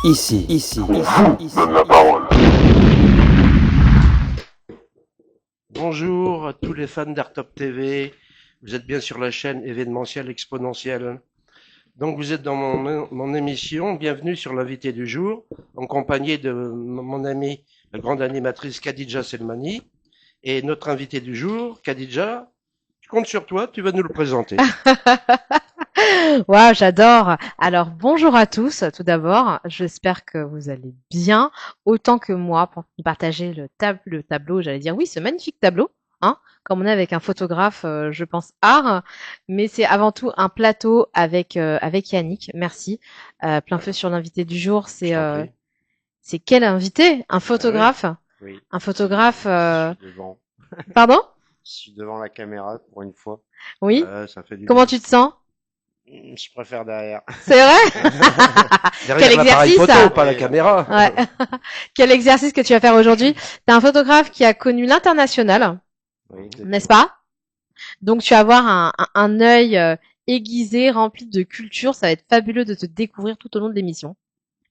Donne la parole. Bonjour à tous les fans d'Artop TV. Vous êtes bien sur la chaîne événementielle exponentielle. Donc vous êtes dans mon émission. Bienvenue sur l'invité du jour, en compagnie de mon amie, la grande animatrice Khadija Selmani. Et notre invité du jour, Khadija, je compte sur toi, tu vas nous le présenter. Waouh, j'adore. Alors, bonjour à tous, tout d'abord. J'espère que vous allez bien, autant que moi, pour partager le tableau, j'allais dire, oui, ce magnifique tableau, hein, comme on est avec un photographe, je pense, art, mais c'est avant tout un plateau avec Yannick. Merci. Plein feu sur l'invité du jour. Je t'en prie. C'est quel invité? Un photographe? Oui, Un photographe, je suis devant. pardon? Je suis devant la caméra pour une fois. Oui? Ça fait du Comment bien. tu te sens? Je préfère derrière. C'est vrai? Derrière Quel l'appareil exercice, photo, ça. pas la caméra. Ouais. Quel exercice que tu vas faire aujourd'hui? T'es un photographe qui a connu l'international, Oui, n'est-ce pas? Donc tu vas avoir un œil aiguisé, rempli de culture. Ça va être fabuleux de te découvrir tout au long de l'émission.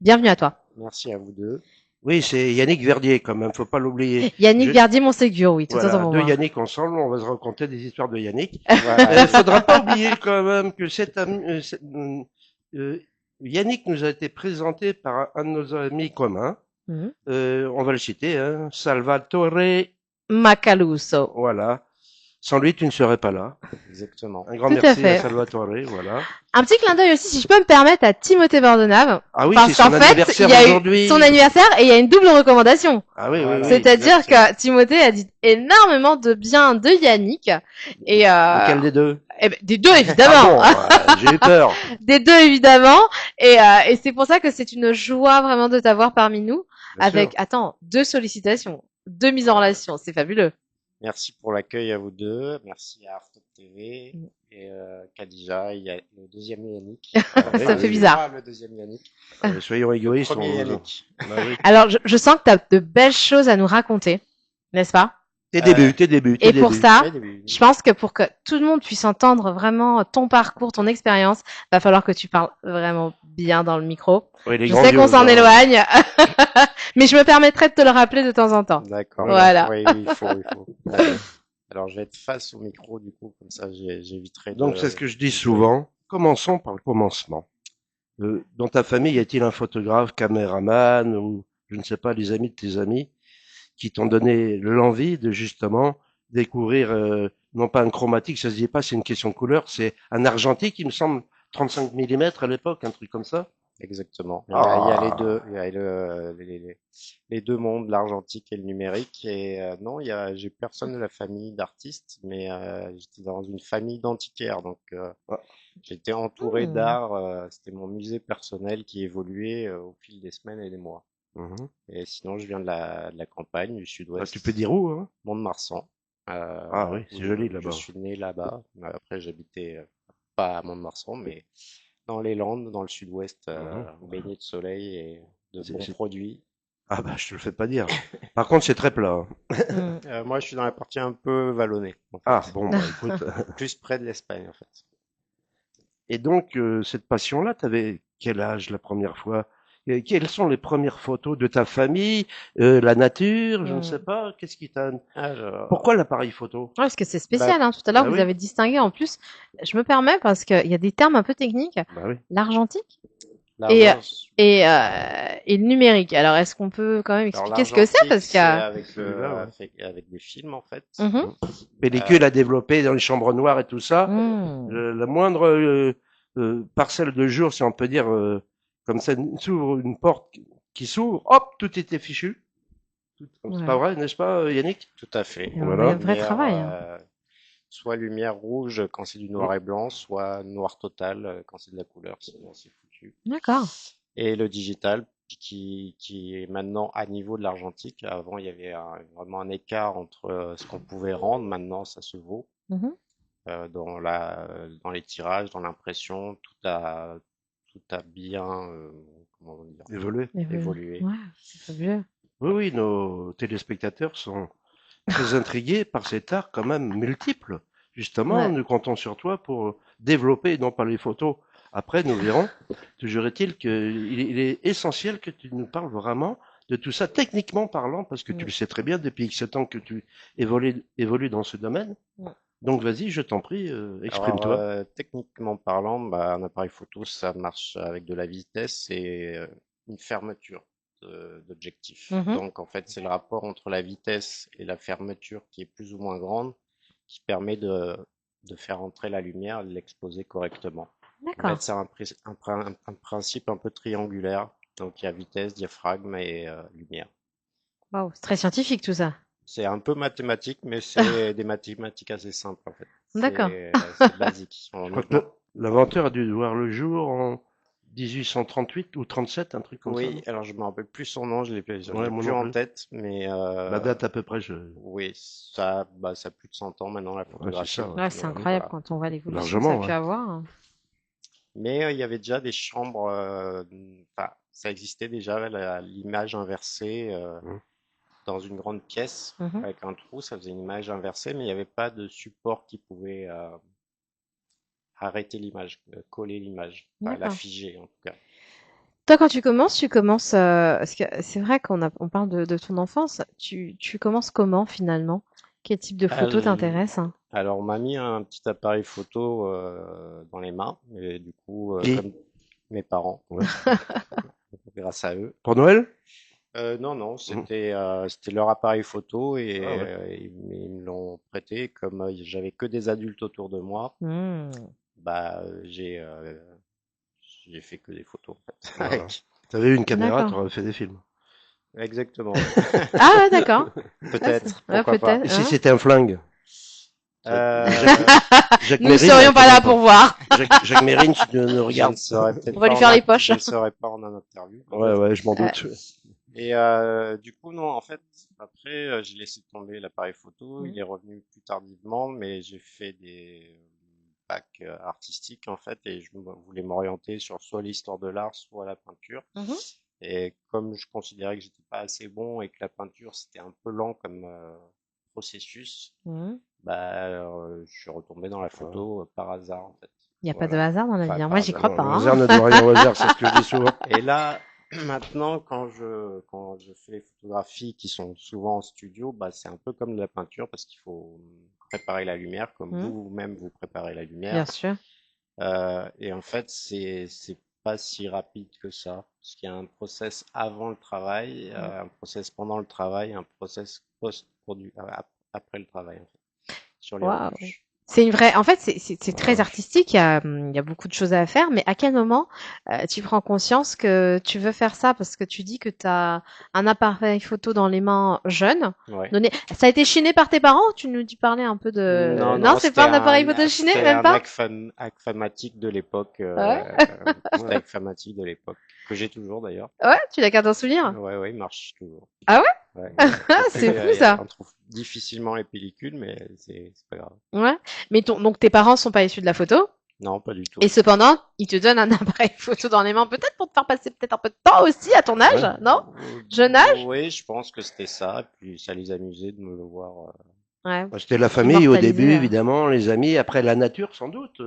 Bienvenue à toi. Merci à vous deux. Oui, c'est Yannick Verdier quand même, faut pas l'oublier. Yannick Je- Verdier, mon Ségur, oui, tout Voilà, ça pour deux moi. Yannick ensemble, on va se raconter des histoires de Yannick. Voilà. Faudra pas oublier quand même que Yannick nous a été présenté par un de nos amis communs. Mhm. On va le citer, hein, Salvatore. Macaluso. Voilà. Sans lui, tu ne serais pas là. Exactement. Un grand Tout à merci fait. à Salvatore. Voilà. Un petit clin d'œil aussi, si je peux me permettre, à Timothée Bordenave. Ah oui, Parce c'est son qu'en fait, anniversaire il y a eu aujourd'hui. son anniversaire et il y a une double recommandation. Ah oui, oui, Voilà. oui. C'est-à-dire exactement. que Timothée a dit énormément de bien de Yannick. Et Lequel des deux? des deux évidemment, Ah bon, j'ai eu peur. des deux évidemment. Et c'est pour ça que c'est une joie vraiment de t'avoir parmi nous. Bien Avec, sûr. attends, 2 sollicitations, 2 mises en relation, c'est fabuleux. Merci pour l'accueil à vous deux. Merci à Artop TV Mm. et Khadija. Il y a le deuxième Yannick. oui, Ça me fait oui. bizarre. Pas le deuxième Yannick. Soyons égoïstes. Premier Yannick. Bah oui. Alors, je sens que tu as de belles choses à nous raconter, n'est-ce pas? Tes débuts. Et pour ça, Très début. je pense que pour que tout le monde puisse entendre vraiment ton parcours, ton expérience, va falloir que tu parles vraiment bien dans le micro. Oui, les Je sais qu'on grandioses, s'en hein. éloigne, mais je me permettrai de te le rappeler de temps en temps. D'accord. Voilà. Oui, oui, il faut. Alors, je vais être face au micro, du coup, comme ça, j'éviterai de... Donc c'est ce que je dis souvent. Commençons par le commencement. Dans ta famille, y a-t-il un photographe, caméraman ou je ne sais pas, les amis de tes amis qui t'ont donné l'envie de justement découvrir non pas un chromatique, ça se dit pas, c'est une question de couleur, c'est un argentique, il me semble, 35 mm à l'époque, un truc comme ça. Exactement. Il y a les Ah. deux, il y a les deux mondes, l'argentique et le numérique. Et non, j'ai personne de la famille d'artistes, mais j'étais dans une famille d'antiquaires, donc Ah. j'étais entouré Hmm. d'art. C'était mon musée personnel qui évoluait au fil des semaines et des mois. Mhm. Et sinon, je viens de la campagne, du Ah, sud-ouest, tu peux dire où, hein? Mont-de-Marsan. Ah oui, c'est Où joli là-bas. Je suis né là-bas. Après, j'habitais pas à Mont-de-Marsan, mais dans les Landes, dans le sud-ouest, baigné de soleil et de C'est- bons c'est- produits. Ah bah je te le fais pas dire. Par contre, c'est très plat, hein. Hmm. Moi, je suis dans la partie un peu vallonnée, en fait. Ah bon, bah écoute. Plus près de l'Espagne, en fait. Et donc, cette passion-là, t'avais quel âge la première fois? Quelles sont les premières photos de ta famille, la nature, je ne sais pas, qu'est-ce qui t'a... Alors, Pourquoi l'appareil photo? Ouais, parce que c'est spécial, hein. Tout à l'heure, bah vous oui. avez distingué en plus. Je me permets parce qu'il y a des termes un peu techniques. Bah oui. L'argentique l'argent, et le numérique. Alors, est-ce qu'on peut quand même alors expliquer ce que c'est? l'argentique, Parce c'est que... avec, Celui-là, avec des films, en fait. Mhm. Pellicule à développer dans les chambres noires et tout ça. Hmm. La moindre parcelle de jour, si on peut dire, comme ça, s'ouvre une porte qui s'ouvre, hop, tout était fichu. C'est Ouais. pas vrai, n'est-ce pas, Yannick? Tout à fait. Il y a Voilà. un vrai Lumière, travail, hein. soit lumière rouge quand c'est du noir et blanc, soit noir total quand c'est de la couleur, sinon c'est foutu. D'accord. Et le digital qui est maintenant à niveau de l'argentique. Avant, il y avait vraiment un écart entre ce qu'on pouvait rendre. Maintenant, ça se vaut Mhm. dans les tirages, dans l'impression. Tout a bien comment dire, Évolué. évolué. Ouais, c'est fabuleux. Oui, oui, nos téléspectateurs sont très intrigués par cet art quand même multiple. Justement, Ouais. nous comptons sur toi pour développer, non pas les photos Après, nous verrons. Toujours est-il il est essentiel que tu nous parles vraiment de tout ça, techniquement parlant, parce que tu Mm. le sais très bien depuis X temps que tu évolues dans ce domaine. Mm. Donc vas-y, je t'en prie, Alors, exprime-toi. techniquement parlant, bah, un appareil photo, ça marche avec de la vitesse et une fermeture d'objectif. Mhm. Donc, en fait, c'est le rapport entre la vitesse et la fermeture qui est plus ou moins grande qui permet de faire entrer la lumière, de l'exposer correctement. En fait, D'accord. c'est un principe un peu triangulaire. Donc, il y a vitesse, diaphragme et lumière. Waouh, c'est très scientifique tout ça. C'est un peu mathématique, mais c'est des mathématiques assez simples en fait. D'accord. C'est basique. Je crois que Maintenant, l'inventeur a dû voir le jour en 1838 ou 37, un truc comme ça, oui, non? alors je me rappelle plus son nom, je Ouais, l'ai moi plus non en plus. tête, mais La date à peu près, oui, ça a plus de 100 ans maintenant la ouais, c'est ça, photographie. ouais. Ouais, c'est Donc incroyable voilà. quand on voit l'évolution que ça a Largement, pu ouais. avoir. Mais il y avait déjà des chambres, enfin, ça existait déjà l'image inversée Mmh. dans une grande pièce Mhm. avec un trou, ça faisait une image inversée, mais il n'y avait pas de support qui pouvait arrêter l'image, coller l'image, enfin la D'accord. figer en tout cas. Toi, quand tu commences, parce que c'est vrai on parle de ton enfance, tu commences comment finalement? Quel type de photo Al- t'intéresse? Alors, on m'a mis un petit appareil photo dans les mains, et du coup, Qui? comme mes parents, Ouais. grâce à eux. Pour Noël? Non, non, Mmh. c'était leur appareil photo Ah et ouais. ils me l'ont prêté. Comme j'avais que des adultes autour de moi, Hmm. bah j'ai fait que des photos en fait. Voilà. T'avais eu une caméra, D'accord. t'aurais fait des films. Exactement. Ah ouais, d'accord. Ah, Peut-être, ouais, pourquoi pas. Et peut-être, si hein. c'était un flingue? Jacques, Euh, Jacques Nous Mérine, serions pas attends, là attends. pour voir. Jacques Mérine, si tu nous je ne regardes. serai peut-être On va pas lui faire les poches. je ne serai pas en interview Ouais, peut-être. ouais, je m'en Euh, doute. Et du coup, non, en fait, après, j'ai laissé tomber l'appareil photo. Il est revenu plus tardivement, mais j'ai fait des bacs artistiques, en fait, et voulais m'orienter sur soit l'histoire de l'art, soit la peinture. mhm. Et comme je considérais que j'étais pas assez bon et que la peinture, c'était un peu lent comme processus, Mhm. bah, je suis retombé dans la Voilà. photo par hasard, en fait. Il n'y a pas de Voilà. hasard dans la Enfin, vie, hein. par Moi, j'y hasard. crois Non, pas, le hasard hein. ne doit rien au hasard, c'est ce que je dis souvent. Et là, maintenant, quand je fais les photographies qui sont souvent en studio, bah, c'est un peu comme de la peinture parce qu'il faut préparer la lumière, comme Mhm. vous-même vous préparez la Bien lumière. sûr. Et en fait, c'est pas si rapide que ça, parce qu'il y a un process avant le travail, Mhm. un process pendant le travail, un process post-produit, après le travail, en fait, sur les Waouh. retouches. C'est une vraie. En fait, c'est très Voilà. artistique. Il y a beaucoup de choses à faire. Mais à quel moment tu prends conscience que tu veux faire ça parce que tu dis que tu as un appareil photo dans les mains jeune. Ouais. Donné... Ça a été chiné par tes parents? Ou tu nous dis parler un peu de. Non, Non, non, c'est pas un appareil photo chiné, c'était même un pas? Agfamatic de l'époque, Ouais. petit Ouais. Agfamatic de l'époque, que j'ai toujours d'ailleurs. Ouais, tu l'as gardé en souvenir? Ouais, ouais, il marche toujours. Ah ouais? Ouais. Ah, Depuis, c'est fou ça. on trouve difficilement les pellicules, mais c'est pas grave. Ouais. Mais donc tes parents sont pas issus de la photo. Non, pas du Et tout. cependant, ils te donnent un appareil photo dans les mains, peut-être pour te faire passer peut-être un peu de temps aussi à ton Ouais. âge, non? Jeune âge? Oui, je pense que c'était ça. Puis ça les amusait de me le voir. Ouais. Bah, c'était la famille au début, Immortalisé. évidemment, les amis. Après, la nature, sans doute.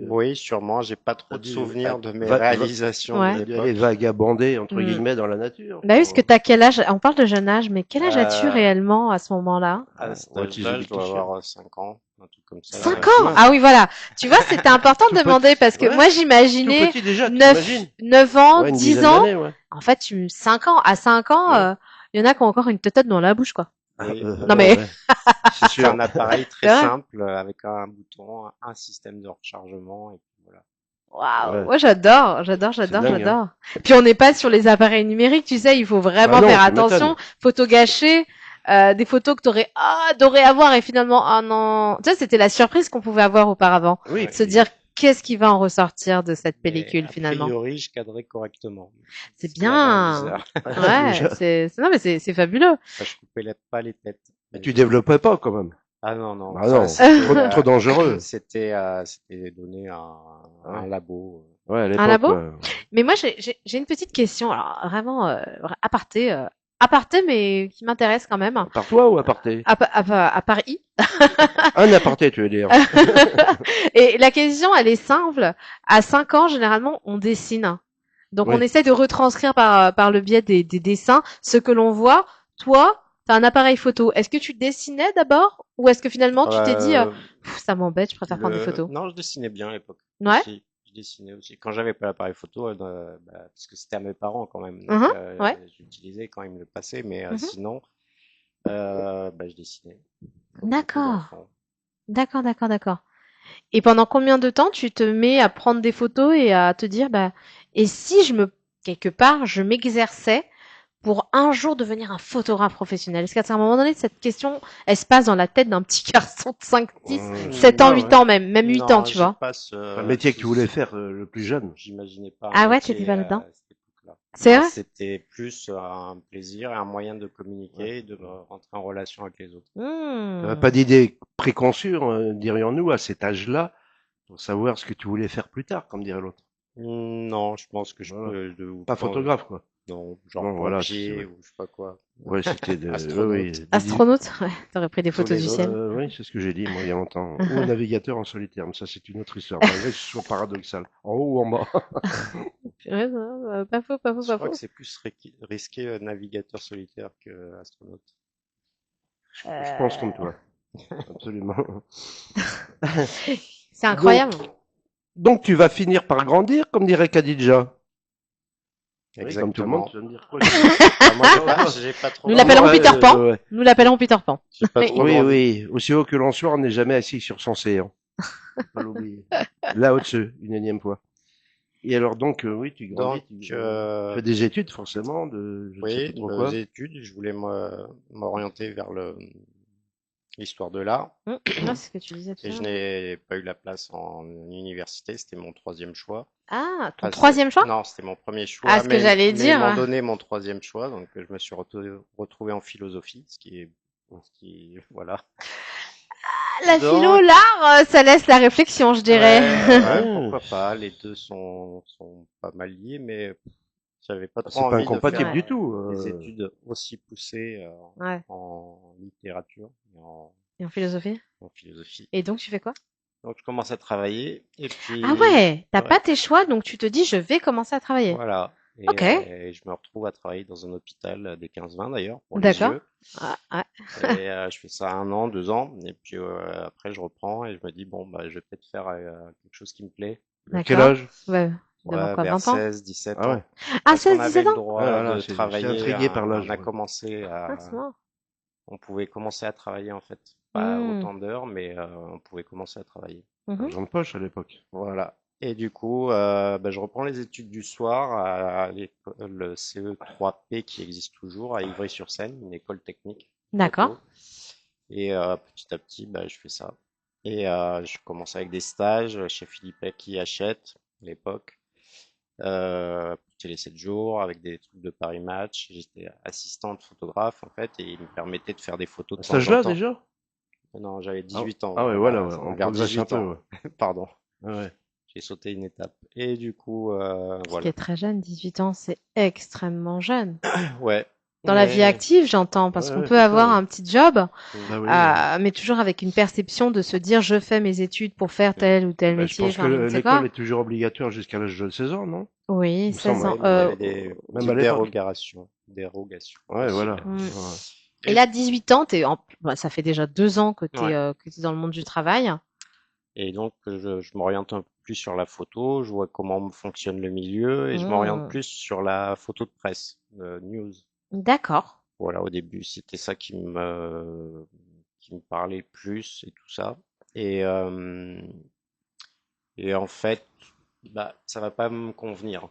Oui, sûrement. J'ai pas T'as trop de dû, souvenirs de mes va- va- réalisations de Ouais. t'as dû aller l'époque. vagabonder, entre Mm. guillemets, dans la nature Bah oui, parce que pour t'as quel âge? On parle de jeune âge, mais quel âge as-tu Euh, réellement à ce moment-là? à cet utiliser âge-là, je des dois clichés. avoir 5 ans, un truc comme ça. 5 Tu ans? vois, Ah oui, voilà. Tu vois, c'était important de tout demander parce que ouais, moi, tout j'imaginais petit déjà, tu 9, t'imagines? 9 ans, Ouais, une 10 dizaine ans. d'années, ouais. En fait, 5 ans. À 5 ans, Ouais. il y en a qui ont encore une tête dans la bouche, quoi. Oui, Non mais, Ouais, c'est c'est un sûr. appareil c'est très vrai. simple avec un bouton, un système de rechargement et puis voilà. Waouh, Ouais, moi j'adore, c'est dingue, hein. j'adore. Puis on n'est pas sur les appareils numériques, tu sais, il faut Bah vraiment non, faire tu attention. m'étonnes. Photos gâchées, des photos que t'aurais adoré avoir et finalement, ah non. Tu sais, c'était la surprise qu'on pouvait avoir auparavant. Oui, Ouais. Se puis, dire, qu'est-ce qui va en ressortir de cette Mais pellicule a finalement? priori, je cadrais correctement. C'est Ce qui avait un bien. viseur. Ouais, déjà. non mais c'est fabuleux. Enfin, je coupais pas les têtes. Mais Mais tu développais pas, quand même. Ah non, non. Bah Enfin, non, trop dangereux. c'était donné à Ouais, un labo. ouais, à Un l'époque, labo? ouais. Mais moi j'ai une petite question, alors vraiment aparté, aparté, mais qui m'intéresse quand même. Par toi ou aparté? À Paris. Un aparté, tu veux dire. Et la question, elle est simple. À 5 ans, généralement, on dessine. Donc, on Oui. essaie de retranscrire par le biais des dessins ce que l'on voit. Toi, t'as un appareil photo. Est-ce que tu dessinais d'abord ou est-ce que finalement tu t'es dit, Euh, ça m'embête, je préfère prendre des photos? Non, je dessinais bien à l'époque. Ouais. Aussi. Je dessinais aussi. Quand j'avais pas l'appareil photo, parce que c'était à mes parents quand même. Donc, Mhm, ouais. j'utilisais quand ils me le passaient, mais Mhm. sinon, je dessinais. Comme beaucoup D'accord. d'enfants. D'accord. Et pendant combien de temps tu te mets à prendre des photos et à te dire, et si quelque part, je m'exerçais pour un jour devenir un photographe professionnel? Est-ce qu'à un moment donné, cette question, elle se passe dans la tête d'un petit garçon de 5, 6, 7 ans, Non, 8 ouais. ans même 8 ans, Non, tu j'ai vois? pas Un métier que tu voulais faire le plus jeune. J'imaginais pas un Ah ouais, t'étais métier pas là-dedans? à cette époque-là. C'est Non, vrai? c'était plus un plaisir et un moyen de communiquer et de rentrer en relation avec les autres. T'avais pas Hmm. d'idée préconçue, dirions-nous, à cet âge-là, pour savoir ce que tu voulais faire plus tard, comme dirait l'autre. Non, je pense que je Voilà. peux, Pas photographe, quoi. non, genre Non, voilà, c'est pompier vrai. ou je sais pas quoi. Ouais, c'était de, oui, Astronaute. Astronaute? Ouais, t'aurais pris des Tous photos les du autres. ciel. oui, c'est ce que j'ai dit, moi, il y a longtemps. Ou navigateur en solitaire, mais ça, c'est une autre histoire, malgré que ce soit paradoxal. En haut ou en bas. Ouais, non, pas faux, pas faux, Je pas crois que faux. c'est plus risqué navigateur solitaire que astronaute. Je pense comme Euh, toi. Absolument. C'est Donc, incroyable. donc, tu vas finir par grandir, comme dirait Khadija. Oui, comme tout le monde, Exactement. tu vas me dire quoi? Ah, moi, j'ai pas trop Nous Non, l'appellerons ouais, Peter Pan. ouais. Nous l'appellerons Peter Pan. j'ai pas trop Oui, grandi. oui. Aussi haut que l'on soit, on n'est jamais assis sur son séant. Faut pas l'oublier. Là au-dessus, une énième fois. Et alors donc, oui, tu grandis, Donc, tu fais des études forcément, de je ne sais oui, plus trop nos quoi. études, je voulais m'orienter vers l'histoire de l'art. Ouais, c'est ce que tu disais tout Et à je l'heure. n'ai pas eu la place en université, c'était mon troisième choix. Ah, ton Enfin, troisième choix? non, c'était mon premier Ah, choix, ce que j'allais mais ils m'ont dire. donné mon troisième choix, donc je me suis retrouvé en philosophie, voilà. La philo, Donc, l'art, ça laisse la réflexion, je dirais. ouais, Ouais, pourquoi pas, les deux sont pas mal liés, mais j'avais pas trop c'est pas envie de incompatible faire Ouais, du tout. des études aussi poussées ouais. en littérature et Et en philosophie? en philosophie. Et donc, tu fais quoi? Donc, je commence à travailler, et Ah puis, ouais, t'as ouais, pas tes choix, donc tu te dis, je vais commencer à travailler. voilà. Ok, Et je me retrouve à travailler dans un hôpital des 15-20 d'ailleurs, pour les d'accord. yeux. Ah, ouais. Et je fais ça 1 an, 2 ans, et puis après je reprends et je me dis, bon, bah, je vais peut-être faire quelque chose qui me plaît. À quel D'accord. âge? Ouais, devant Ouais, quoi, vers 20 ans? 16, 17 Ah ans. ouais. Ah, Parce qu'on 16, avait 17 le ans? Ouais, droit voilà, de c'est travailler, intrigué par l'âge. on a Ouais. commencé Ah, c'est marrant. on pouvait commencer à travailler en fait. Pas Hmm. autant d'heures, mais on pouvait commencer à travailler. Mhm. Argent de poche à l'époque. Voilà. Et du coup, je reprends les études du soir à le CE3P qui existe toujours à Ivry-sur-Seine, une école technique D'accord. photo. Et petit à petit, je fais ça. Et je commence avec des stages chez Philippe qui achète à l'époque. Pour Télé 7 jours avec des trucs de Paris Match. J'étais assistante photographe en fait et il me permettait de faire des photos À de cet temps en âge-là temps. déjà? Non, j'avais Ah, 18 ans, ah ouais, voilà, ouais, on vers progresse un 18 peu. ans, Ouais. pardon. Ah ouais. J'ai sauté une étape. Et du coup, Ce qui voilà. est très jeune, 18 ans, c'est extrêmement jeune. Ouais, Dans la vie mais active, j'entends, parce Ouais, qu'on ouais, peut c'est ça, avoir ouais. un petit job, mm, Bah oui, oui. mais toujours avec une perception de se dire, je fais mes études pour faire mm. tel ou tel Bah, je métier, pense que enfin, je ne sais l'école quoi. est toujours obligatoire jusqu'à l'âge de 16 ans, non? Oui, Il me 16 semble. ans. Ouais, mais il y avait des Même à petites l'époque. dérogations Ouais, voilà. possibles. Hmm. Ouais. Et Et, là, 18 ans, ça fait déjà 2 ans que ouais. que t'es dans le monde du travail. Et donc, je m'oriente un peu plus sur la photo, je vois comment fonctionne le milieu et je m'oriente Hmm. plus sur la photo de presse, news. D'accord. Voilà, au début, c'était ça qui me parlait le plus et tout ça. Et, euh, et en fait, ça va pas me convenir.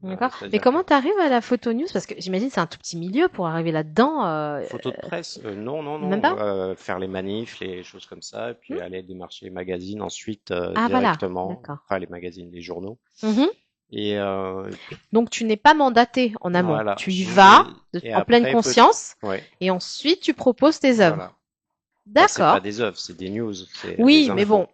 D'accord. Mais C'est-à-dire que comment t'arrives à la photo news? Parce que j'imagine que c'est un tout petit milieu pour arriver là-dedans. photo de presse, non, non, Même non, pas? faire les manifs, les choses comme ça, et Hmm. puis aller démarcher les magazines ensuite Ah, voilà. directement, D'accord. enfin les magazines, les journaux. Mhm. Et Donc, tu n'es pas mandaté en amont. voilà. Tu y vas Et en pleine après, conscience ouais, et ensuite tu proposes tes œuvres. voilà. Bah, c'est pas D'accord. des œuvres, c'est des news, c'est des Oui, mais infos. bon,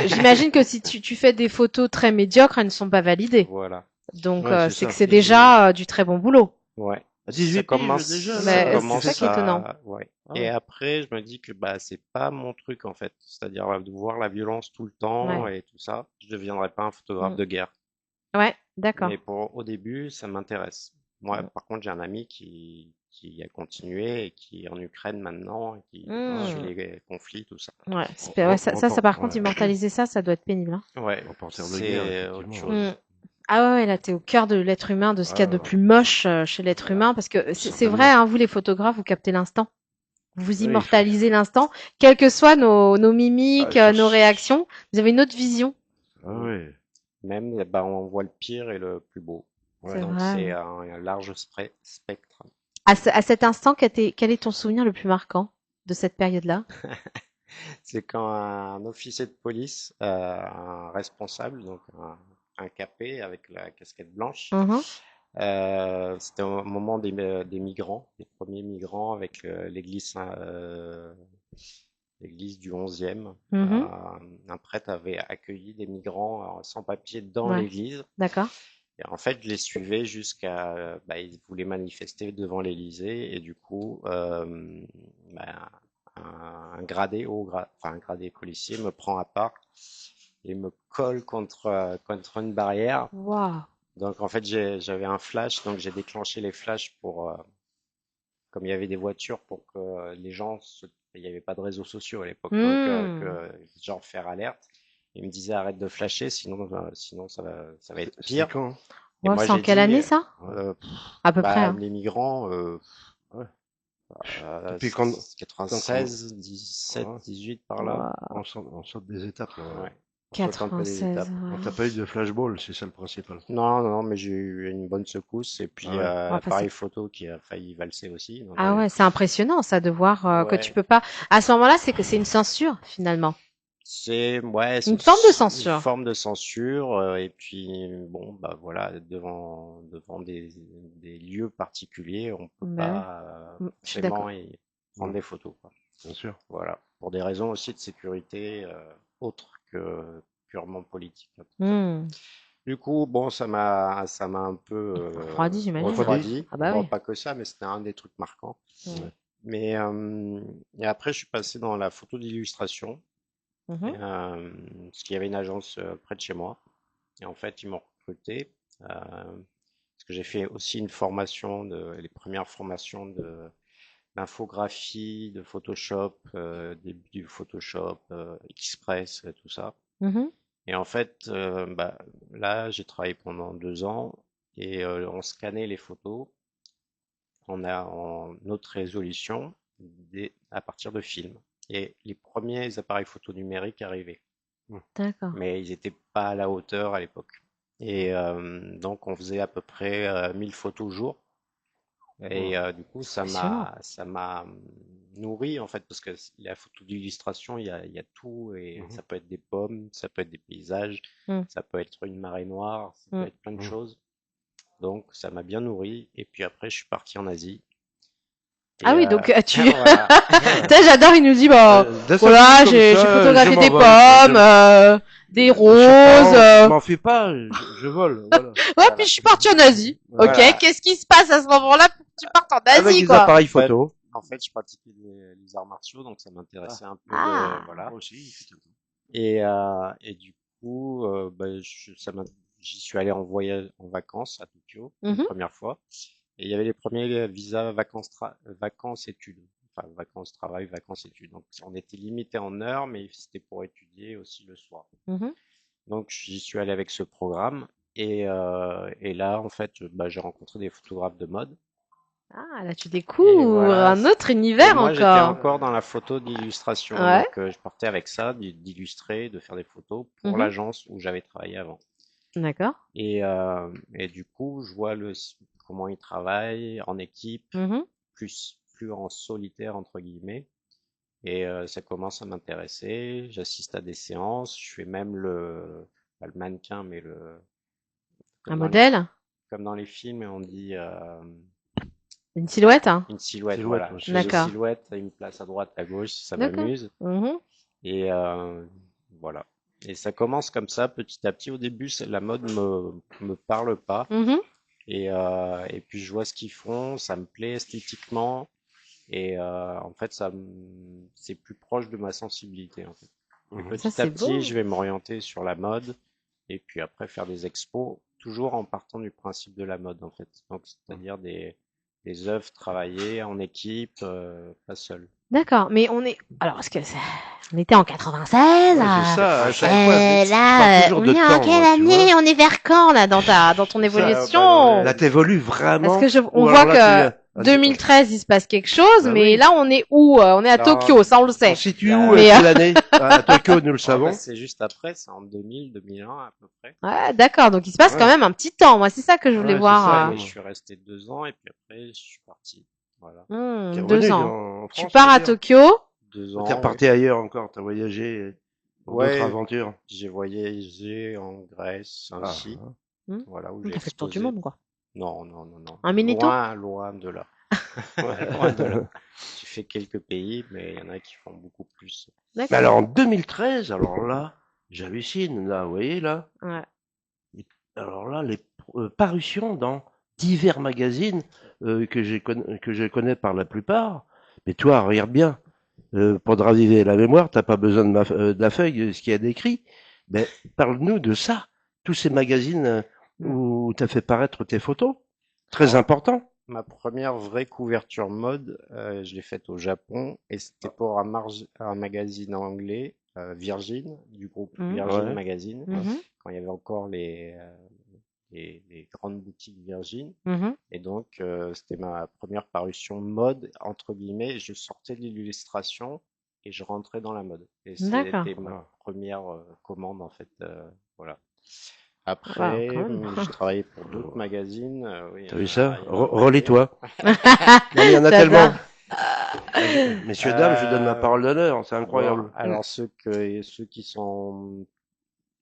j'imagine que si tu fais des photos très médiocres, elles ne sont pas validées. Voilà. Donc, Ouais, c'est c'est que ça. c'est Et déjà du très bon boulot. ouais. À ça 18 piges commence, déjà, ça Mais là, tu c'est fais ça commence qui est ça. étonnant. ouais. Ah Et ouais. après, je me dis que bah c'est pas mon truc en fait. C'est-à-dire de voir la violence tout le temps Ouais. et tout ça. Je deviendrai pas un photographe Mm. de guerre. Ouais, Mais d'accord. au début, ça m'intéresse. Moi, Mm. par contre, j'ai un ami qui a continué et qui est en Ukraine maintenant et qui Ah suit Mm. ouais. les conflits, tout ça. Ouais, ouais, ça, par contre, Ouais. immortaliser ça, ça doit être pénible, hein. Ouais, Reporter de guerre, c'est autre effectivement. Mm. chose. Ah ouais, ouais, là, t'es au cœur de l'être humain, de ce qu'il y a de Ah, plus moche chez l'être Voilà. humain, parce que c'est vrai, certainement. hein, vous les photographes, vous captez l'instant. Vous Oui, immortalisez l'instant, quelles que soient nos ah, mimiques, sur, nos réactions, vous avez une autre vision. ah Mm. ouais. Même, eh ben, on voit le pire et le plus beau. C'est Ouais. Donc, vrai. c'est un large spectre. À cet instant, quel est ton souvenir le plus marquant de cette période-là? C'est quand un officier de police, un responsable, donc un capé avec la casquette blanche, Mhm, c'était au moment des migrants, des premiers migrants avec l'église du 11e. mhm, Un prêtre avait accueilli des migrants sans papier dans ouais, l'église. d'accord. Et en fait, je les suivais jusqu'à, bah, ils voulaient manifester devant l'Élysée et du coup, bah, un gradé enfin un gradé policier me prend à part et me colle contre une barrière. Waouh. Donc en fait, j'avais un flash, donc j'ai déclenché les flashs comme il y avait des voitures pour que il n'y avait pas de réseaux sociaux à l'époque, donc Hmm. genre faire alerte. Il me disait arrête de flasher, sinon ça va être C'était pire. quand? Et Wow, moi c'est en j'ai quelle dit, année ça? Ouais. À peu près, bah hein. les migrants, Ouais. Depuis c'est quand, quand, quand, 96, 17, ouais. 18 par là. Wow. On saute des étapes, là, ouais. Ouais, on saute un peu des 96, étapes. On t'a ouais. pas eu de flashball, c'est ça le principal. Non, non, non, mais j'ai eu une bonne secousse et Ah puis ouais. Ouais, enfin, l'appareil photo qui a failli valser aussi. Donc, ah ouais, c'est impressionnant ça de voir que tu ouais, peux pas. À ce moment-là, c'est que c'est une censure finalement, c'est une forme de une censure. forme de censure et puis bon bah voilà devant des lieux particuliers, on peut Ben oui, pas je suis forcément d'accord. y prendre Ouais, des photos, quoi. bien sûr. Voilà, pour des raisons aussi de sécurité autres que purement politiques. Hmm. Du coup, bon, ça m'a un peu Refroidi, j'imagine, hein. Refroidi? refroidi. Ah bah Bon, oui. pas que ça, mais c'était un des trucs marquants. Hmm. Ouais. Mais et après, je suis passé dans la photo d'illustration, Mhm. parce qu'il y avait une agence près de chez moi. Et en fait, ils m'ont recruté parce que j'ai fait aussi une formation les premières formations de d'infographie, de Photoshop, début du Photoshop, Express, tout ça. Mhm. Et en fait, bah, là, j'ai travaillé pendant 2 ans et on scannait les photos en haute résolution à partir de films. Et les premiers appareils photo numériques arrivaient, Ouais. D'accord. mais ils n'étaient pas à la hauteur à l'époque. Et donc, on faisait à peu près 1000 photos au jour. Ouais. Et du coup, Impressionnant. ça m'a nourri en fait, parce que la photo d'illustration, il y a tout, et Mhm. ça peut être des pommes, ça peut être des paysages, Hmm. ça peut être une marée noire, ça peut Hmm. être plein de Mhm. choses. Donc, ça m'a bien nourri. Et puis après, je suis parti en Asie. Ah Et oui, donc tu. voilà. Ah. Putain, j'adore, il nous dit, bah, D'un seul coup, voilà, comme j'ai ça, je photographié des m'envole. pommes, des roses. Je m'en fie pas, je vole, voilà. Ouais, puis Voilà. je suis partie en Asie. Ok, Voilà. Voilà. qu'est-ce qui se passe à ce moment-là pour que tu partes en Avec Asie, des quoi? appareils En fait, photo. en fait, je pratiquais les arts martiaux, donc ça Ah, m'intéressait un peu Ah. voilà. moi aussi, il fut un temps. Et du coup, bah, j'y suis allé en voyage, en vacances à Tokyo, une Mhm. première fois. Et il y avait les premiers visas vacances-études. Enfin, vacances-travail, vacances-études. Donc, on était limité en heures, mais c'était pour étudier aussi le soir. Mhm. Donc, j'y suis allé avec ce programme. Et là, en fait, bah, j'ai rencontré des photographes de mode. Ah, là, tu Et découvres voilà. un autre Et univers moi, j'étais encore. encore dans la photo d'illustration. Ouais. Donc, je partais avec ça, d'illustrer, de faire des photos pour Mhm. l'agence où j'avais travaillé avant. D'accord. Et du coup, je vois comment ils travaillent en équipe, Mhm. plus en solitaire, entre guillemets. Et ça commence à m'intéresser. J'assiste à des séances. Je fais même pas le mannequin, mais Un comme dans les, modèle? comme dans les films, on dit Une silhouette, hein? une silhouette. Silhouette, Voilà, moi, je fais des D'accord. silhouettes, une place à droite, à gauche, ça D'accord. m'amuse. Mhm. Et voilà. Et ça commence comme ça, petit à petit. Au début, la mode me parle pas. Mhm. Et puis je vois ce qu'ils font, ça me plaît esthétiquement. Et en fait, c'est plus proche de ma sensibilité, en fait. Et Mhm. Ça, petit à c'est petit, beau. je vais m'orienter sur la mode et puis après faire des expos, toujours en partant du principe de la mode, en fait. Donc, c'est-à-dire des œuvres travaillées en équipe, pas seul. D'accord, mais alors, on était en 96, Ouais, c'est ça. À chaque fois, tu parles là, toujours on de est en temps, quelle moi, tu vois. année? On est vers quand, là, dans ton C'est ça. Bah, dans évolution? Là, t'évolues Parce vraiment. que on Ou voit alors là, tu que viens. Vas-y. 2013, il se passe quelque chose, Bah mais oui. là, on est où? On est à Alors, Tokyo, ça, on le On sait. se il y situe où? Mais, a, Quelle année? À Tokyo, nous le oh, bah, savons. c'est juste après, c'est en 2000, 2001 à peu près. ouais, d'accord, donc il se passe quand Ouais. même un petit temps. Moi, c'est ça que je voulais Ouais, c'est ça. voir. Ouais, Non, mais je non. suis resté 2 ans et puis après, je suis parti. Voilà. T'es 2 revenu ans. en Tu France, tu pars veux à dire? Tokyo. Deux T'es ans, oui. reparti ailleurs encore. T'as voyagé dans d'autres Ouais, aventures. j'ai voyagé en Grèce Ah. ainsi, Hmm, voilà, où j'ai T'as fait le tour du exposé. monde, quoi. Non, non, non, non. Un Minito? Loin, loin de là. Ouais. Loin de là. J'ai fait quelques pays, mais il y en a qui font beaucoup plus. Mais D'accord. alors en 2013, alors là, j'hallucine, là, vous voyez là. Ouais. Alors là, les parutions dans divers magazines que je connais par la plupart. Mais toi, regarde bien, pour te raviver la mémoire, t'as pas besoin de la feuille, ce qu'il y a d'écrit. Mais parle-nous de ça, tous ces magazines Hmm. où tu as fait paraître tes photos. Très Alors, important. ma première vraie couverture mode, je l'ai faite au Japon et c'était pour un magazine anglais, Virgin, du groupe Mhm. Virgin Ouais. Magazine, Mhm. quand il y avait encore les grandes boutiques Virgin. Mhm. Et donc, c'était ma première parution mode, entre guillemets. Je sortais de l'illustration et je rentrais dans la mode. Et D'accord. c'était ma Ah. première commande, en fait. Voilà. Wow, quand Après, même. j'ai travaillé pour d'autres magazines. Oui, T'as vu ça? il y en a un paquet. Relis-toi. Non, mais il y en a J'adore. tellement. Ah, messieurs, dames, je vous donne ma Euh, parole d'honneur. C'est bon, incroyable. Mm. alors ceux qui sont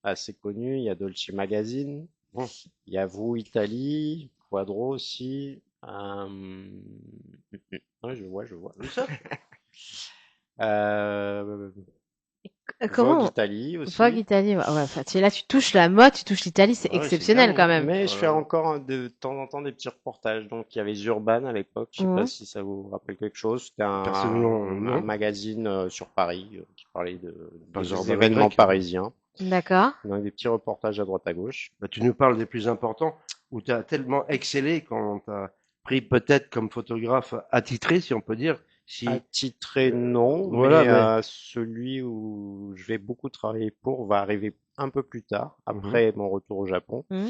assez connus, il y a Dolce Magazine, Bon, il y a Vous Italie, Quadro aussi. Ouais, je vois. t'as vu ça? Euh, Vogue Comment? Italie Vogue aussi. Italie. Ouais, ouais, enfin, là, tu touches la mode, tu touches l'Italie, c'est Ah ouais, c'est exceptionnel dingue, quand hein. même. Mais je fais Voilà. encore de temps en temps des petits reportages. Donc, il y avait Urban à l'époque. Je sais pas Mhm. si ça vous rappelle quelque chose. C'était Personnellement, un non. magazine sur Paris qui parlait Pas des Zorba événements Y. parisiens. D'accord. Donc, des petits reportages à droite à gauche. Bah, tu nous parles des plus importants où tu as tellement excellé quand tu as pris peut-être comme photographe attitré, si on peut dire. Si, Attitré, non, voilà, mais mais. celui où je vais beaucoup travailler pour va arriver un peu plus tard, Mhm. après mon retour au Japon. Mhm.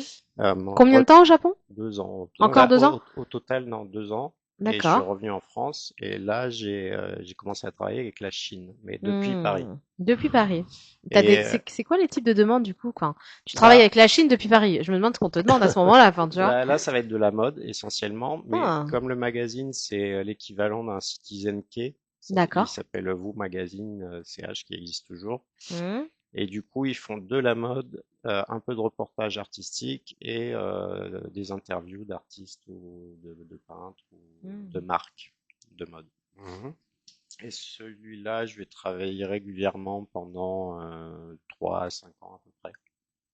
Mon Combien de temps au Japon? 2 ans. Encore 2 ans? Au total, non, 2 ans. Et je suis D'accord. revenu en France. Et là, j'ai commencé à travailler avec la Chine, mais depuis Paris. Depuis Paris. Et C'est quoi les types de demandes du coup quand tu travailles bah, avec la Chine depuis Paris? Je me demande ce qu'on te demande à ce moment-là, enfin, tu vois. là, ça va être de la mode essentiellement. Mais Ah, comme le magazine, c'est l'équivalent d'un Citizen K, il d'accord. s'appelle Vous Magazine CH qui existe toujours. Mhm. Et du coup, ils font de la mode, un peu de reportage artistique et des interviews d'artistes ou de peintres ou de Mhm. marques de mode. Mhm. Et celui-là, je vais travailler régulièrement pendant 3 à 5 ans à peu près.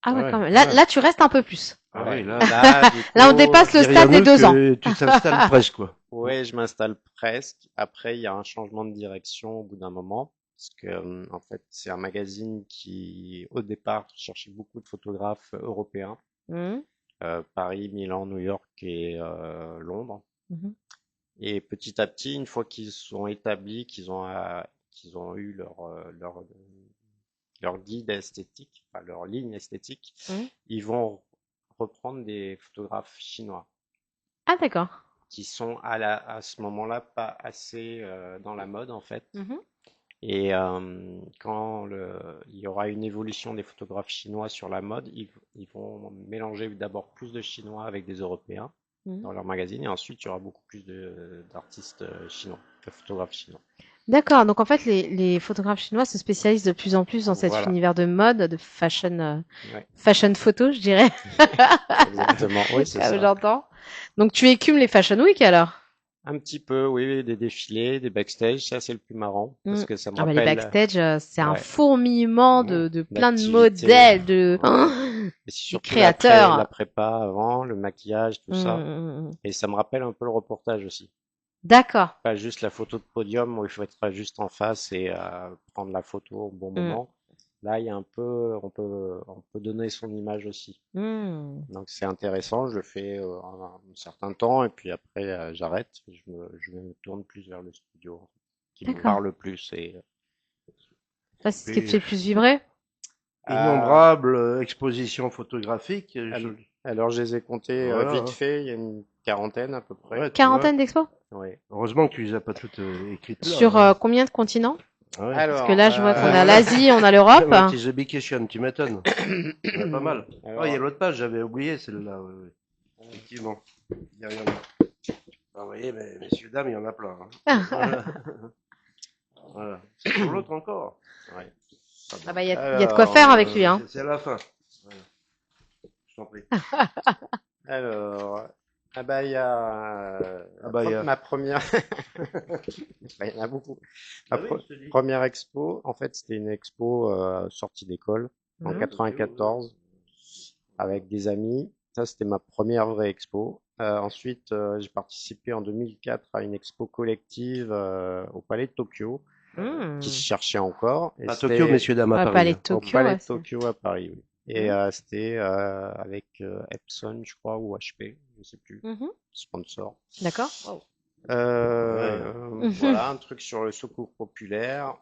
Ah Ah ouais, ouais, quand même. quand même. Là, tu restes un peu plus. Ah Ouais, oui, là, là, du Là, on coup, dépasse le stade des derrière nous 2 ans. que tu t'installes presque, quoi. ouais, je m'installe presque. Après, il y a un changement de direction au bout d'un moment. Parce que, en fait, c'est un magazine qui, au départ, cherchait beaucoup de photographes européens. Mhm. Paris, Milan, New York et Londres. Mhm. Et petit à petit, une fois qu'ils sont établis, qu'ils ont eu leur guide esthétique, enfin leur ligne esthétique, Mhm. ils vont reprendre des photographes chinois Ah, d'accord. qui sont à ce moment-là pas assez dans la mode en fait. Mhm. Et quand il y aura une évolution des photographes chinois sur la mode, ils vont mélanger d'abord plus de Chinois avec des Européens Mhm. dans leur magazine, et ensuite il y aura beaucoup plus d'artistes chinois, de photographes chinois. D'accord. Donc, en fait, les photographes chinois se spécialisent de plus en plus dans cet Voilà, univers de mode, de ouais, fashion photo, je dirais, exactement, oui, c'est comme ça. j'entends. Donc, tu écumes les Fashion Week alors? Un petit peu, oui, des défilés, des backstage, ça c'est le plus marrant Mm. parce que ça me Ah bah les rappelle, backstage, c'est un ouais, fourmillement de plein de l'activité. modèles, de Ouais. Et c'est des surtout la créateurs. prépa avant, le maquillage, tout ça. Mm. Et ça me rappelle un peu le reportage aussi. D'accord. Pas juste la photo de podium où il faut être juste en face et prendre la photo au bon Mm. moment. Là, il y a un peu, on peut donner son image aussi. Mm. Donc c'est intéressant, je le fais un certain temps et puis après j'arrête. Je me tourne plus vers le studio en fait, qui me D'accord. parle le plus. Et, Ça, c'est ce qui te Puis, fait le plus vibrer? euh, innombrables expositions photographiques. al- alors je les ai comptés Voilà, vite hein. fait, il y a une quarantaine à peu près. Ouais, tu vois. Quarantaine d'expos? Oui. Heureusement que tu les as pas toutes écrites là, Sur hein. combien de continents? Ouais. Parce que Alors, là, je vois qu'on a l'Asie, on a l'Europe. What is the big question? Tu m'étonnes. On a pas mal. Oh, il y a alors, l'autre page, j'avais oublié celle-là. Ouais, ouais. Effectivement. Il y a rien. Ah, vous voyez, mais, messieurs, dames, il y en a plein, hein. Voilà. Voilà. C'est pour l'autre encore. ouais. Ah bah, il y a de quoi faire Alors, avec lui, hein. C'est à la fin. Voilà. Je t'en prie. alors, ah bah il y a Ah bah, il y a. ma première, bah, il y en a beaucoup. Ah Ma oui, pre- je te dis. première expo, en fait, c'était une expo sortie d'école en Mhm. 94 avec des amis. Ça, c'était ma première vraie expo. Ensuite, j'ai participé en 2004 à une expo collective au Palais de Tokyo, qui se Mm. cherchait encore. Et À Tokyo, c'était messieurs, dames, à Ouais, pas Paris, les hein. au Tokyo, Palais ouais, de Tokyo à Paris, oui. Et Mhm. c'était avec Epson, je crois, ou HP, je sais plus, Mhm. sponsor. D'accord. Wow. Ouais. Voilà, un truc sur le secours populaire.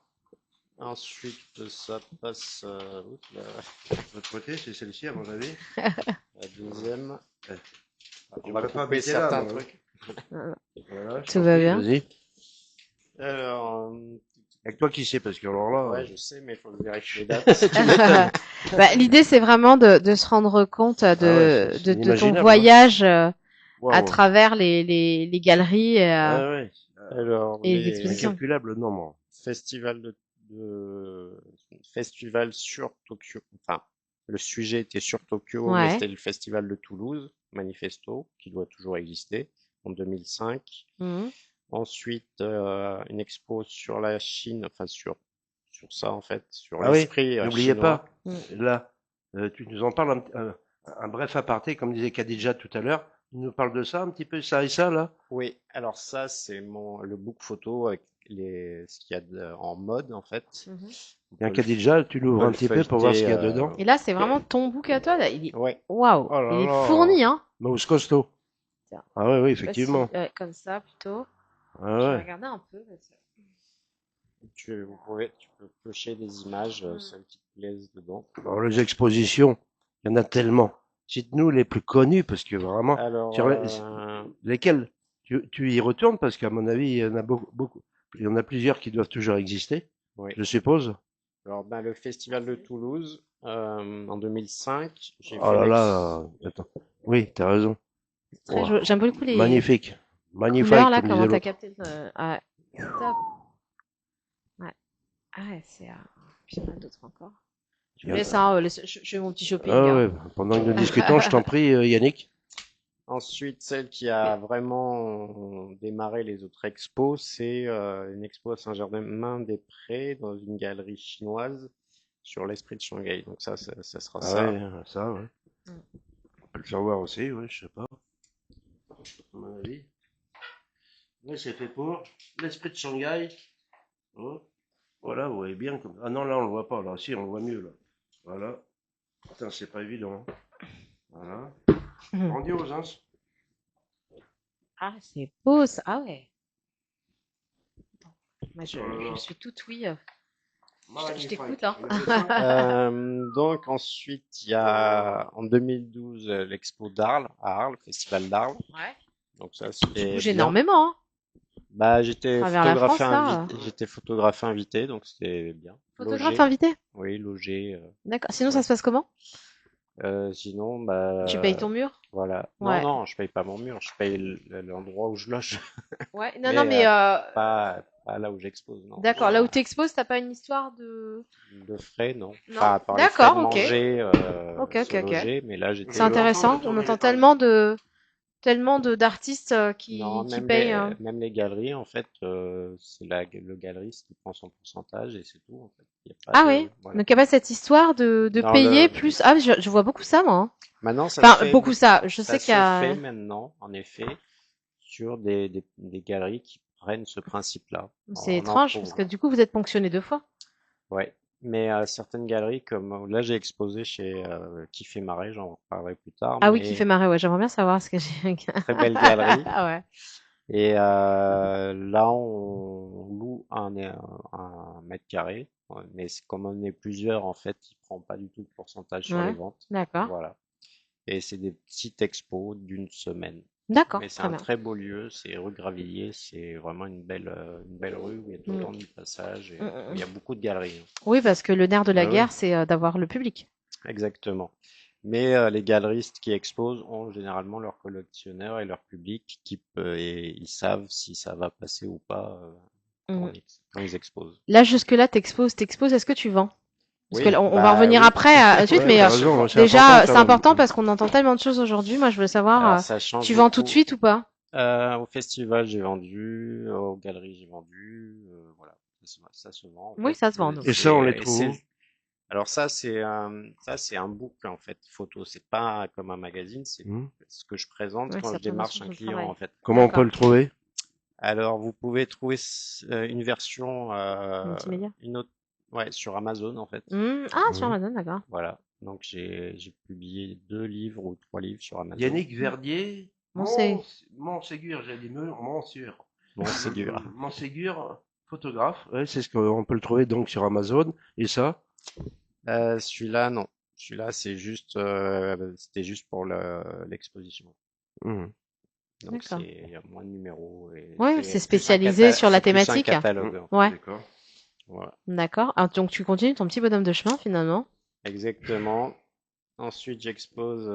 Ensuite, ça passe oups, De votre côté, c'est celle-ci, à mon avis. la deuxième. Ouais. On Je va voudrais pas couper embêter là, certains moi, hein. trucs. Voilà, je Tout t'en va prie, bien. vas-y. Alors, Avec toi qui sais, parce que alors là, ouais, je sais, mais il faut vérifier les dates. tu m'étonnes. Bah, l'idée, c'est vraiment de se rendre compte Ah ouais, c'est de ton inimaginable, hein. voyage à Waouh. travers les galeries Ah ouais. Alors, et les les expositions. Incalculable nombre. festivals festival sur Tokyo. Enfin, le sujet était sur Tokyo, mais Ouais. c'était le festival de Toulouse, Manifesto, qui doit toujours exister, en 2005. Mhm. Ensuite, une expo sur la Chine, enfin sur ça en fait, sur Ah oui, l'esprit n'oubliez chinois. pas, Mm. là, tu nous en parles un bref aparté, comme disait Khadija tout à l'heure. Tu nous parles de ça un petit peu, ça et ça, là? Oui, alors ça c'est le book photo avec ce qu'il y a en mode en fait. Mhm. On Bien peut Khadija, tu on l'ouvres peut un le petit peu pour voir ce feuilleter. qu'il y a dedans. Et là, c'est vraiment ton book à toi, là. Ouais. Waouh, Oh là il est là. fourni, hein. Mouse costaud. Tiens, Ah ouais, oui, je sais pas si, effectivement. ouais, comme ça, plutôt. Ah Je vais ouais. regarder un peu. Tu peux piocher des images, Mm. celles qui te plaisent dedans. Alors, les expositions, il y en a tellement. Cite-nous les plus connus, parce que vraiment, Alors, sur lesquels tu y retournes, parce qu'à mon avis, il y en a beaucoup, beaucoup. Il y en a plusieurs qui doivent toujours exister, oui. je suppose. Alors, ben, le festival de Toulouse, en 2005, j'ai Oh fait là là, attends. Oui, t'as raison. Très Wow. joli. J'aime beaucoup les Magnifique. couleurs, Magnifique, là, comme comment disait t'as l'autre. capté. Ah, ouais. Top. Ouais. Ah ouais, c'est. Puis il y en a d'autres encore. Je Il y vous en laisse, a- hein, je fais mon petit shopping, Ah hein. ouais, pendant que nous discutons, je t'en prie, Yannick. Ensuite, celle qui a vraiment démarré les autres expos, c'est une expo à Saint-Germain-des-Prés dans une galerie chinoise sur l'esprit de Shanghai. Donc ça sera Ah ça. ouais, ça, ouais. Mm. On peut le faire voir aussi, ouais, je sais pas, à mon avis. Ouais, c'est fait pour l'esprit de Shanghai. Oh, voilà, vous voyez bien. Ah non, là, on le voit pas. Là, si, on le voit mieux, là. Voilà. Putain, c'est pas évident, hein. Voilà. Mhm. Grandiose, hein. Ah, c'est beau, ça. Ah ouais. Moi, Oh là je là. suis toute oui. Je Magnifique. t'écoute, hein. Il a fait ça. Donc ensuite, il y a en 2012 l'expo d'Arles, à Arles, festival d'Arles. Ouais. Donc ça, Tu c'était bouges bien. énormément, hein, Bah, à travers la France, là. j'étais photographe invité, donc c'était bien. Photographe Logé, invité? oui, logé. D'accord. Sinon, Ouais. ça se passe comment? Sinon, Tu payes ton mur? voilà. Non, Ouais. non, je paye pas mon mur, je paye l'endroit où je loge, Ouais. Non, non, mais mais pas là où j'expose, non. d'accord. Là où tu exposes, t'as pas une histoire de. De frais, non. Non? Enfin, à part les frais de D'accord, ok. manger, Ok, se ok, ok. loger, mais là C'est j'étais. Je l'entends, intéressant. je On tourne entend les pages. tellement de tellement d'artistes Non, qui payent. même les galeries, en fait, c'est le galeriste qui prend son pourcentage et c'est tout, en fait. Il y a pas Ah oui. de, voilà. Donc il y a pas cette histoire de Dans payer le, plus. Ah, je vois beaucoup ça, moi, hein. Maintenant, ça se Enfin, fait, beaucoup ça. Je ça sais qu'il y se fait a. maintenant, en effet, sur des galeries qui prennent ce principe-là. C'est On en étrange parce trouve. que du coup, vous êtes ponctionné 2 fois. Ouais. Mais certaines galeries, comme là, j'ai exposé chez Kiff et Marais, j'en reparlerai plus tard, Ah oui, qui fait mais marrer. Ouais, j'aimerais bien savoir ce que j'ai. très belle galerie. Ah ouais. Et là, on loue un mètre carré. Ouais, mais comme on est plusieurs, en fait, il prend pas du tout de pourcentage sur les Ouais. ventes. D'accord. Voilà. Et c'est des petites expos d'une semaine. D'accord. Mais c'est Très un bien. très beau lieu, c'est rue Gravilliers, c'est vraiment une belle rue où il y a tout le Mm. temps du passage et Mm, où il y a mm. beaucoup de galeries, hein. Oui, parce que le nerf de la Bah oui. guerre, c'est d'avoir le public. Exactement. Mais les galeristes qui exposent ont généralement leurs collectionneurs et leur public et ils savent si ça va passer ou pas Mm. quand ils exposent. Là, jusque-là, t'exposes. Est-ce que tu vends? Parce que Oui, on va revenir oui. après à la suite, Ouais, mais t'as Ça se raison, vend. c'est important déjà, quand c'est même. important parce qu'on entend tellement de choses aujourd'hui. Moi, je veux savoir, Alors ça change tu vends tout de beaucoup. suite ou pas? Au festival, j'ai vendu, aux galeries, j'ai vendu, voilà. Ça se vend en Oui, fait. ça se vend, donc. Et ça, on les Et trouve où? alors ça c'est un book en fait photo. C'est pas comme un magazine, c'est Hmm. ce que je présente Oui, quand ça je te démarche sur un ton client travail. en fait. Comment on peut D'accord. le trouver? Alors vous pouvez trouver une version, Multimédia. une autre, ouais, sur Amazon en fait. Ah, sur Hmm. Amazon, d'accord. Voilà. Donc j'ai publié 2 livres ou 3 livres sur Amazon. Yannick Verdier, Bon, c'est. Montségur, j'ai dit Montsur. Montségur. Montségur, photographe, ouais, c'est ce qu'on peut le trouver donc sur Amazon. Et ça? Celui-là, non. Celui-là, c'était juste pour l'exposition. Hmm. Donc D'accord. il y a moins de numéros et Ouais, c'est spécialisé sur la c'est plus un thématique. catalogue, Hmm. en fait. Ouais, D'accord. Voilà. d'accord. Ah, donc tu continues ton petit bonhomme de chemin finalement. Exactement. Ensuite, j'expose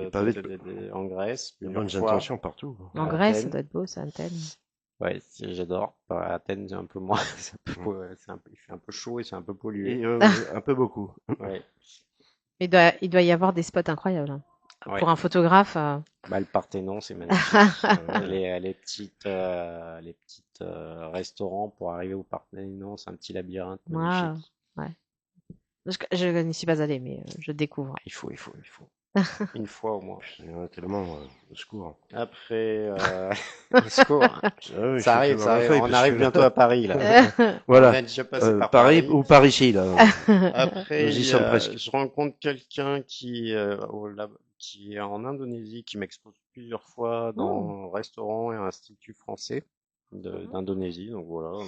Les pavés en Grèce de plusieurs bonnes fois intentions partout. En à Grèce, ça Athènes. doit être beau, ça, Athènes. Ouais, j'adore. À Athènes, c'est un peu moins. Hmm. Il fait un peu chaud et c'est un peu pollué. Et un peu beaucoup. Ouais, Il doit y avoir des spots incroyables, hein. ouais. Pour un photographe. Bah, le Parthénon, c'est magnifique. Ouais. Les petites restaurants pour arriver au Parthénon, c'est un petit labyrinthe Waouh. magnifique. Ouais. Je n'y suis pas allée, mais je découvre. Il faut. Une fois au moins. Il y en a tellement, au secours. Après, au secours. Ah oui, je Ça suis arrive, dans ça ma arrive. feuille On parce que arrive là, bientôt à Paris, là. On voilà, est déjà passé par Paris Paris. ou par ici là. Après, Nous y sommes presque. je rencontre quelqu'un qui est en Indonésie, qui m'expose plusieurs fois Oh. dans un restaurant et un institut français Mhm. d'Indonésie. Donc voilà.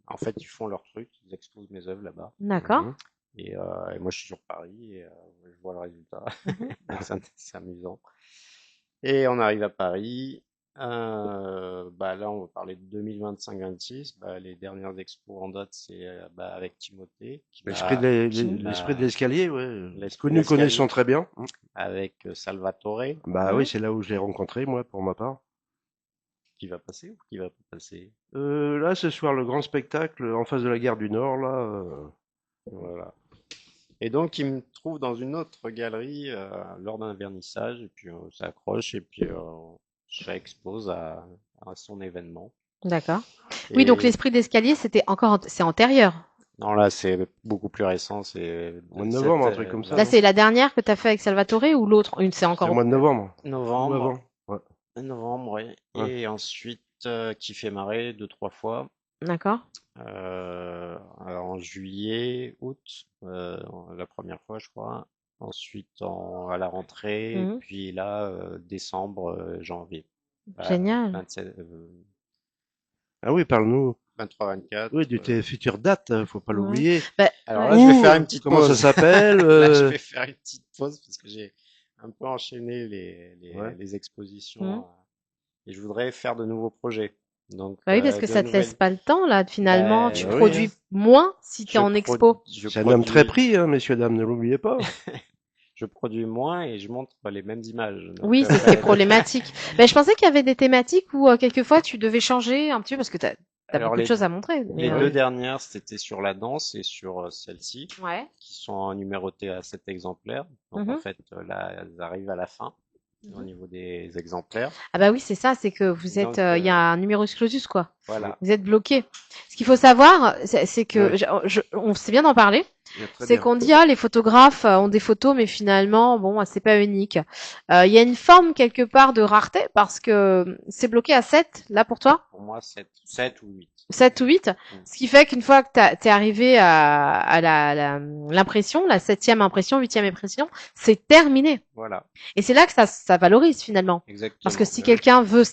En fait, ils font leur truc, ils exposent mes œuvres là-bas. D'accord. Mhm. Et moi, je suis sur Paris et je vois le résultat. Mhm. Donc, c'est amusant. Et on arrive à Paris. Bah là, on va parler de 2025-26. Bah, les dernières expos en date, c'est bah, avec Timothée, L'esprit de m'a l'escalier, ouais. Que l'esprit nous connaissons d'escalier, très bien. avec Salvatore, Bah oui, Mhm. c'est là où je l'ai rencontré, moi, pour ma part. qui va passer ou qui va pas passer. Là, ce soir, le grand spectacle en face de la gare du Nord, là. Voilà. Et donc, il me trouve dans une autre galerie lors d'un vernissage, et puis on s'accroche, et puis je expose à son événement. D'accord. Oui, donc Et l'esprit d'escalier, c'est antérieur. non, là, c'est beaucoup plus récent, c'est Au mois de novembre, un truc comme ça, Là, non? c'est la dernière que tu as fait avec Salvatore ou l'autre? C'est C'est au encore. mois de novembre. Ou novembre, avant. Ouais. novembre, oui. Ouais. Et ensuite, qui fait marrer 2, 3 fois. D'accord. Alors en juillet, août, la première fois, je crois. Ensuite, à la rentrée, Mhm. puis là, décembre, janvier. Bah, Génial. 27, Ah oui, parle-nous. 23, 24. Oui, de tes futures dates, faut pas Ouais. l'oublier. Bah, Alors ouais. là, je vais Ou, faire une petite comment ça pause. s'appelle? Là, je vais faire une petite pause parce que j'ai un peu enchaîné Ouais. les expositions, Mhm. et je voudrais faire de nouveaux projets. Donc, Bah oui, parce que de ça te laisse nouvelles. pas le temps, là, finalement. Tu Ben Bah oui, oui, hein. produis moins si tu es en expo. je C'est un homme très produis, pris, hein, messieurs, dames, ne l'oubliez pas. je produis moins et je montre les mêmes images. Donc, Oui, c'est ce qui est problématique. Mais je pensais qu'il y avait des thématiques où quelquefois tu devais changer un petit peu parce que tu as alors beaucoup de choses à montrer. les Mais, Ah deux oui. dernières, c'était sur la danse et sur celle-ci, ouais. qui sont numérotées à 7 exemplaires. Donc en Mhm. fait, là, elles arrivent à la fin. au Mhm. niveau des exemplaires. Ah bah oui, c'est ça, c'est que vous êtes, Donc, il y a un numerus clausus, quoi. voilà, Vous êtes bloqué. Ce qu'il faut savoir, c'est que, Ouais, on sait bien d'en parler, ouais, très c'est bien. qu'on dit, ah, les photographes ont des photos, mais finalement, bon, c'est pas unique. Il y a une forme quelque part de rareté parce que c'est bloqué à 7, là pour toi? pour moi, 7 ou 8. 7 ou 8, Mm. ce qui fait qu'une fois que t'es arrivé à l'impression, la septième impression, huitième impression, c'est terminé. Voilà, Et c'est là que ça valorise finalement. Parce que exactement. si quelqu'un veut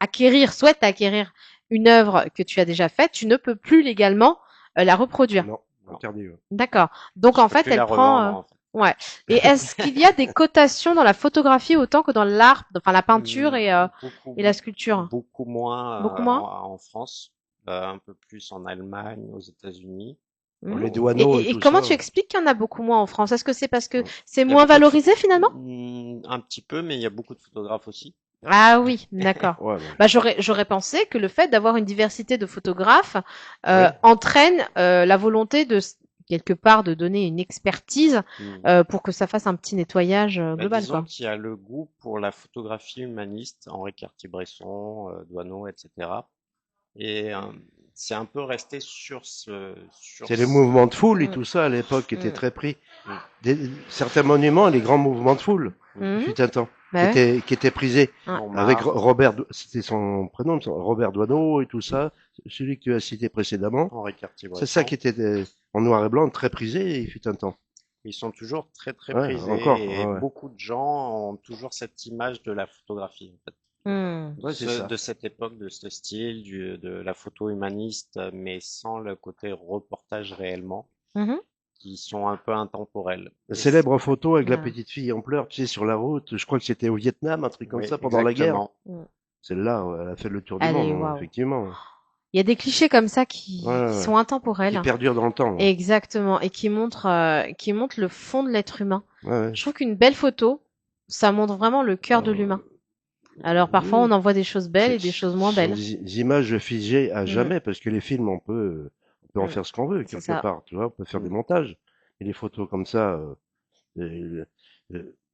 acquérir, souhaite acquérir une œuvre que tu as déjà faite, tu ne peux plus légalement la reproduire. Non, Non, interdit. Ouais. D'accord. Donc je en peux fait, plus elle la prend. revendre en fait. Ouais. Et est-ce qu'il y a des cotations dans la photographie autant que dans l'art, enfin la peinture Beaucoup, et la sculpture? beaucoup moins Beaucoup moins? en France, un peu plus en Allemagne, aux États-Unis. Bon, Mhm. les Et, douaneaux et et tout comment ça. tu expliques qu'il y en a beaucoup moins en France? Est-ce que c'est parce que Ouais. c'est Il y a moins beaucoup de, valorisé finalement? un petit peu, mais il y a beaucoup de photographes aussi. Ah oui, d'accord. Ouais, ouais. Bah j'aurais pensé que le fait d'avoir une diversité de photographes Oui. entraîne la volonté de quelque part de donner une expertise Hmm. pour que ça fasse un petit nettoyage Bah, global disons quoi. qu'il y a le goût pour la photographie humaniste, Henri Cartier-Bresson, Doisneau, etc. Et c'est un peu resté C'est les mouvements de foule et Mm, tout ça à l'époque qui étaient mm, très pris. Mm. Certains monuments, les grands mouvements de foule, il Mm. mhm. fut un temps, Bah ouais. qui étaient prisés. Ouais. Avec Montmartre, C'était son prénom, Robert Doisneau et tout ça, celui que tu as cité précédemment. Henri C'est ça qui Cartier-Bresson. était en noir et blanc, très prisé, et il fut un temps. Ils sont toujours très très Ouais, encore, prisés et ouais, ouais. beaucoup de gens ont toujours cette image de la photographie, en fait. Mm, Ouais, c'est ça. De cette époque, de ce style, de la photo humaniste, mais sans le côté reportage réellement, mhm. qui sont un peu intemporels. La Et célèbre photo avec la Ouais. petite fille en pleurs, tu sais, sur la route, je crois que c'était au Vietnam, un truc comme oui, ça, pendant la guerre. exactement. Mm. Celle-là, ouais, elle a fait le tour du monde, Allez, hein, waouh. effectivement. Il y a des clichés comme ça Ouais, ouais, qui ouais. sont Qui intemporels. perdure dans le temps. Ouais, Exactement. Et qui montrent le fond de l'être humain. ouais. Ouais. Je trouve qu'une belle photo, ça montre vraiment le cœur de l'humain. Euh, Alors parfois on oui, en voit des choses belles et des choses ce moins sont belles. des images figées à Mhm, jamais, parce que les films, on peut en mm, faire ce qu'on veut, c'est quelque ça. part, tu vois, on peut faire des Mm. montages. Et les photos comme ça,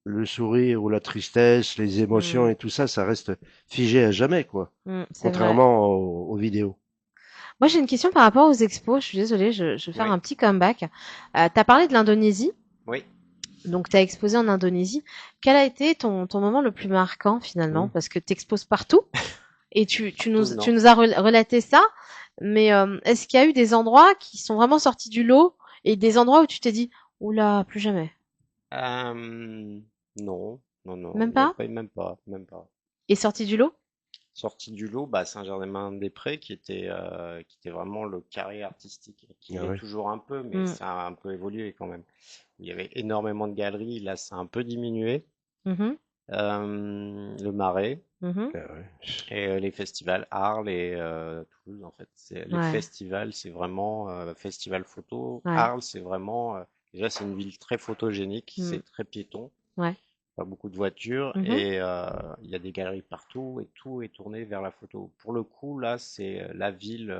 le sourire ou la tristesse, les émotions Mm, et tout ça, ça reste figé à jamais, quoi. c'est vrai. Contrairement aux vidéos. Moi j'ai une question par rapport aux expos. Je suis désolée, je vais faire Oui, un petit comeback. Tu as parlé de l'Indonésie, oui. donc tu as exposé en Indonésie. Quel a été ton moment le plus marquant finalement? Hmm. Parce que tu exposes partout et Partout, tu non. nous as relaté ça, mais est-ce qu'il y a eu des endroits qui sont vraiment sortis du lot et des endroits où tu t'es dit, oula, plus jamais? Non, non, non, Même il n'y a pas? pas, même pas, même pas. Et sorti du lot? Sorti du lot, bah, Saint-Germain-des-Prés, qui était vraiment le carré artistique, qui Ah l'est ouais. toujours un peu, mais Mm, ça a un peu évolué quand même. Il y avait énormément de galeries, là, ça a un peu diminué. mhm, Le Marais mhm. Ah ouais. et les festivals Arles et Toulouse, en fait. Les Ouais, festivals, c'est vraiment festival photo. ouais. Arles, c'est vraiment déjà c'est une ville très photogénique, Mm, c'est très piéton. ouais. Pas beaucoup de voitures Mhm. et il y a des galeries partout et tout est tourné vers la photo. Pour le coup, là, c'est la ville,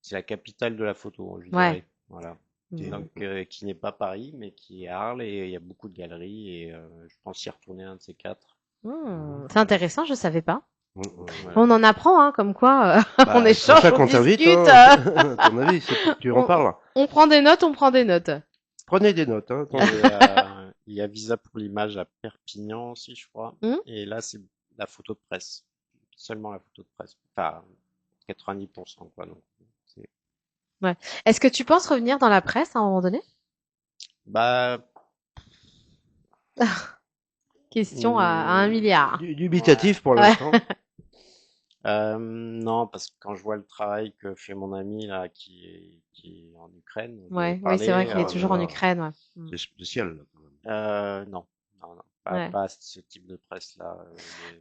c'est la capitale de la photo, je Ouais. dirais. Voilà. Mm. Donc, qui n'est pas Paris, mais qui est Arles et il y a beaucoup de galeries et je pense y retourner un de ces quatre. Mm. C'est Voilà. intéressant, je savais pas. Voilà. On en apprend, hein, comme quoi on Bah, c'est pour échange, ça on qu'on t'invite, discute, hein. À ton avis, c'est pour que tu en on, parles. on prend des notes, on prend des notes. Prenez des notes, hein, Et attendez. il y a Visa pour l'image à Perpignan aussi, je crois. Hmm. Et là, c'est la photo de presse. Seulement la photo de presse. Enfin, 90%, quoi. Donc, c'est- Ouais. Est-ce que tu penses revenir dans la presse à un moment donné? bah, Question à un hmm, milliard. ouais. Dubitatif pour Ouais, l'instant. Non, parce que quand je vois le travail que fait mon ami là, qui est en Ukraine, je lui ai ouais, oui, c'est vrai parlé. qu'il est Oh là toujours en là, Ukraine. Ouais. Hmm. c'est spécial, là, quand même. Non, non, non, Ouais. pas ce type de presse là.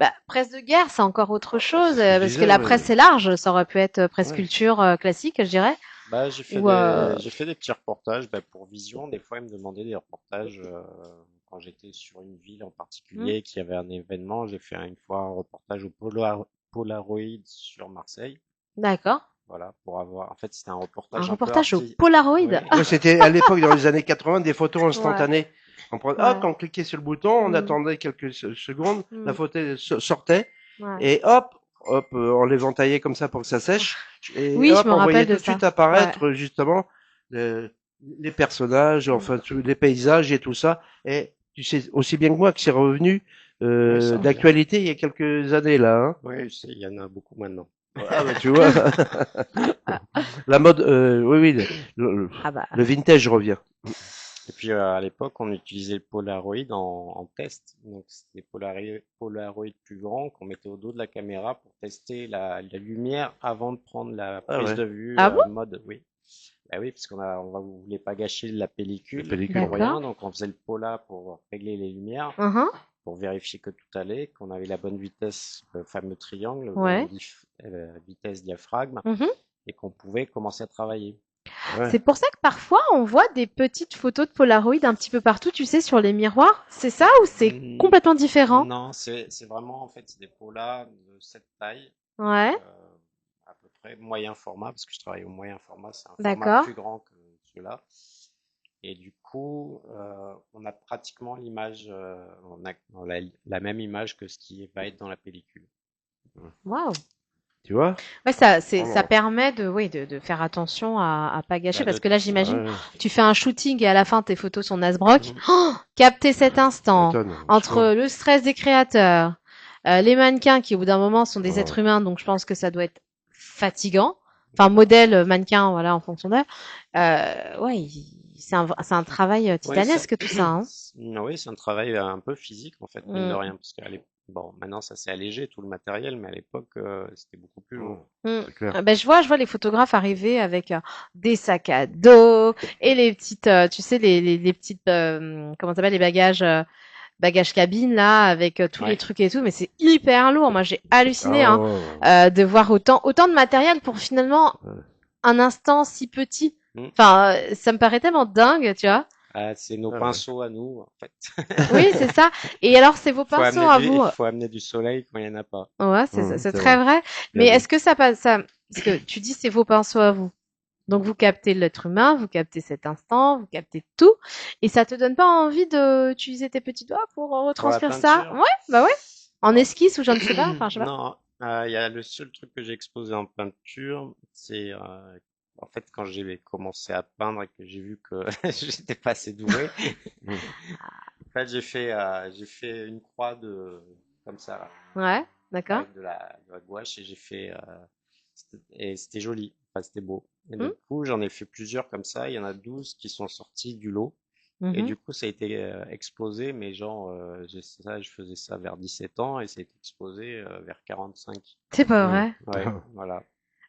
Bah, presse de guerre, c'est encore autre Bah, c'est chose, ce que je parce que disais, la ouais. presse c'est large. Ça aurait pu être presse Ouais. culture classique, je dirais. Bah, Ou j'ai fait des petits reportages, bah, pour Vision. Des fois, ils me demandaient des reportages quand j'étais sur une ville en hmm. particulier, qui avait un événement. J'ai fait une fois un reportage au Polaroid sur Marseille. D'accord. voilà, pour avoir. En fait, c'était un Un reportage un peu reportage au arti. Polaroid. Oui, Ouais, c'était à l'époque, dans les années 80, des photos Ouais, instantanées. Hop, ouais. on cliquait sur le bouton, on Mm, attendait quelques secondes, la mm, photo sortait, ouais. et hop, on l'éventaillait comme ça pour que ça sèche, et Oui, je hop, me on voyait rappelle de tout de suite ça. Ouais. apparaître justement euh, les personnages, Mm. enfin les paysages et tout ça. Et tu sais aussi bien que moi que c'est revenu oui, ça revient. d'actualité il y a quelques années là. Hein. Oui, il y en a beaucoup maintenant. Ah bah tu vois, la mode, oui oui, Ah bah. le vintage revient. Et puis à l'époque, on utilisait le Polaroid en test. Donc c'était des Polaroid plus grands qu'on mettait au dos de la caméra pour tester la lumière avant de prendre la Ah prise ouais, de vue Ah bon? mode. Oui. Bah oui, parce on voulait pas gâcher la la pellicule pellicule. pour D'accord. rien. Donc on faisait le Pola pour régler les lumières, Mhm. pour vérifier que tout allait, qu'on avait la bonne vitesse, le fameux triangle, Ouais. vitesse diaphragme, Mhm. et qu'on pouvait commencer à travailler. Ouais. C'est pour ça que parfois on voit des petites photos de Polaroid un petit peu partout, tu sais, sur les miroirs. C'est ça ou c'est Hmm, complètement différent? non, c'est vraiment en fait c'est des polas de cette taille, Ouais, à peu près moyen format, parce que je travaille au moyen format, c'est un format d'accord. plus grand que ceux-là. Et du coup, on a pratiquement l'image, on a la même image que ce qui va être dans la pellicule. Waouh. Tu vois? Ouais, ça Oh, permet de faire attention à pas gâcher Bah parce de, que là, ouais, j'imagine, ouais, tu fais un shooting et à la fin tes photos sont nasbrock. Mm. Oh, capter cet tu instant m'étonnes, franchement. entre le stress des créateurs, les mannequins qui au bout d'un moment sont des Oh, êtres humains, donc je pense que ça doit être fatigant. Enfin, modèle, mannequin, voilà, en fonction d'eux. Ouais, c'est un travail Oui, titanesque tout ça, hein. oui, c'est un travail un peu physique en fait, mine de Mm, rien, parce bon, maintenant ça s'est allégé tout le matériel, mais à l'époque c'était beaucoup plus oh, lourd. mm. c'est clair. Ben, je vois les photographes arriver avec des sacs à dos et les petites, tu sais, les petites, comment ça s'appelle, les bagages cabine là, avec tous les Ouais. trucs et tout, mais c'est hyper lourd. Moi, j'ai halluciné hein, Oh, de voir autant de matériel pour finalement ouais. un instant si petit. Mm. Enfin, ça me paraît tellement dingue, tu vois. Ah, c'est nos Ah ouais. pinceaux à nous en fait. Oui, c'est ça. Et alors, c'est vos pinceaux à vous. Faut amener du soleil quand il n'y en a pas. Ouais, c'est C'est très vrai. vrai. Mais Bien est-ce dit. que ça passe ça parce que tu dis c'est vos pinceaux à vous. Donc vous captez l'être humain, vous captez cet instant, vous captez tout, et ça te donne pas envie d'utiliser tes petits doigts pour Pour la retranscrire ça? peinture, Ouais, bah ouais. En oh, esquisse ou je ne sais pas, enfin je sais pas. non, il y a le seul truc que j'ai exposé en peinture, c'est en fait quand j'ai commencé à peindre et que j'ai vu que j'étais pas assez doué. Mm. En fait, j'ai fait une croix comme ça Ouais, d'accord. avec de la gouache et et c'était joli, enfin c'était beau. Et Hmm, du coup, j'en ai fait plusieurs comme ça. Il y en a 12 qui sont sortis du lot. Et mhm. du coup, ça a été exposé, mais genre, je faisais ça vers 17 ans et ça a été exposé vers 45. C'est pas Mm. vrai. Ouais, voilà.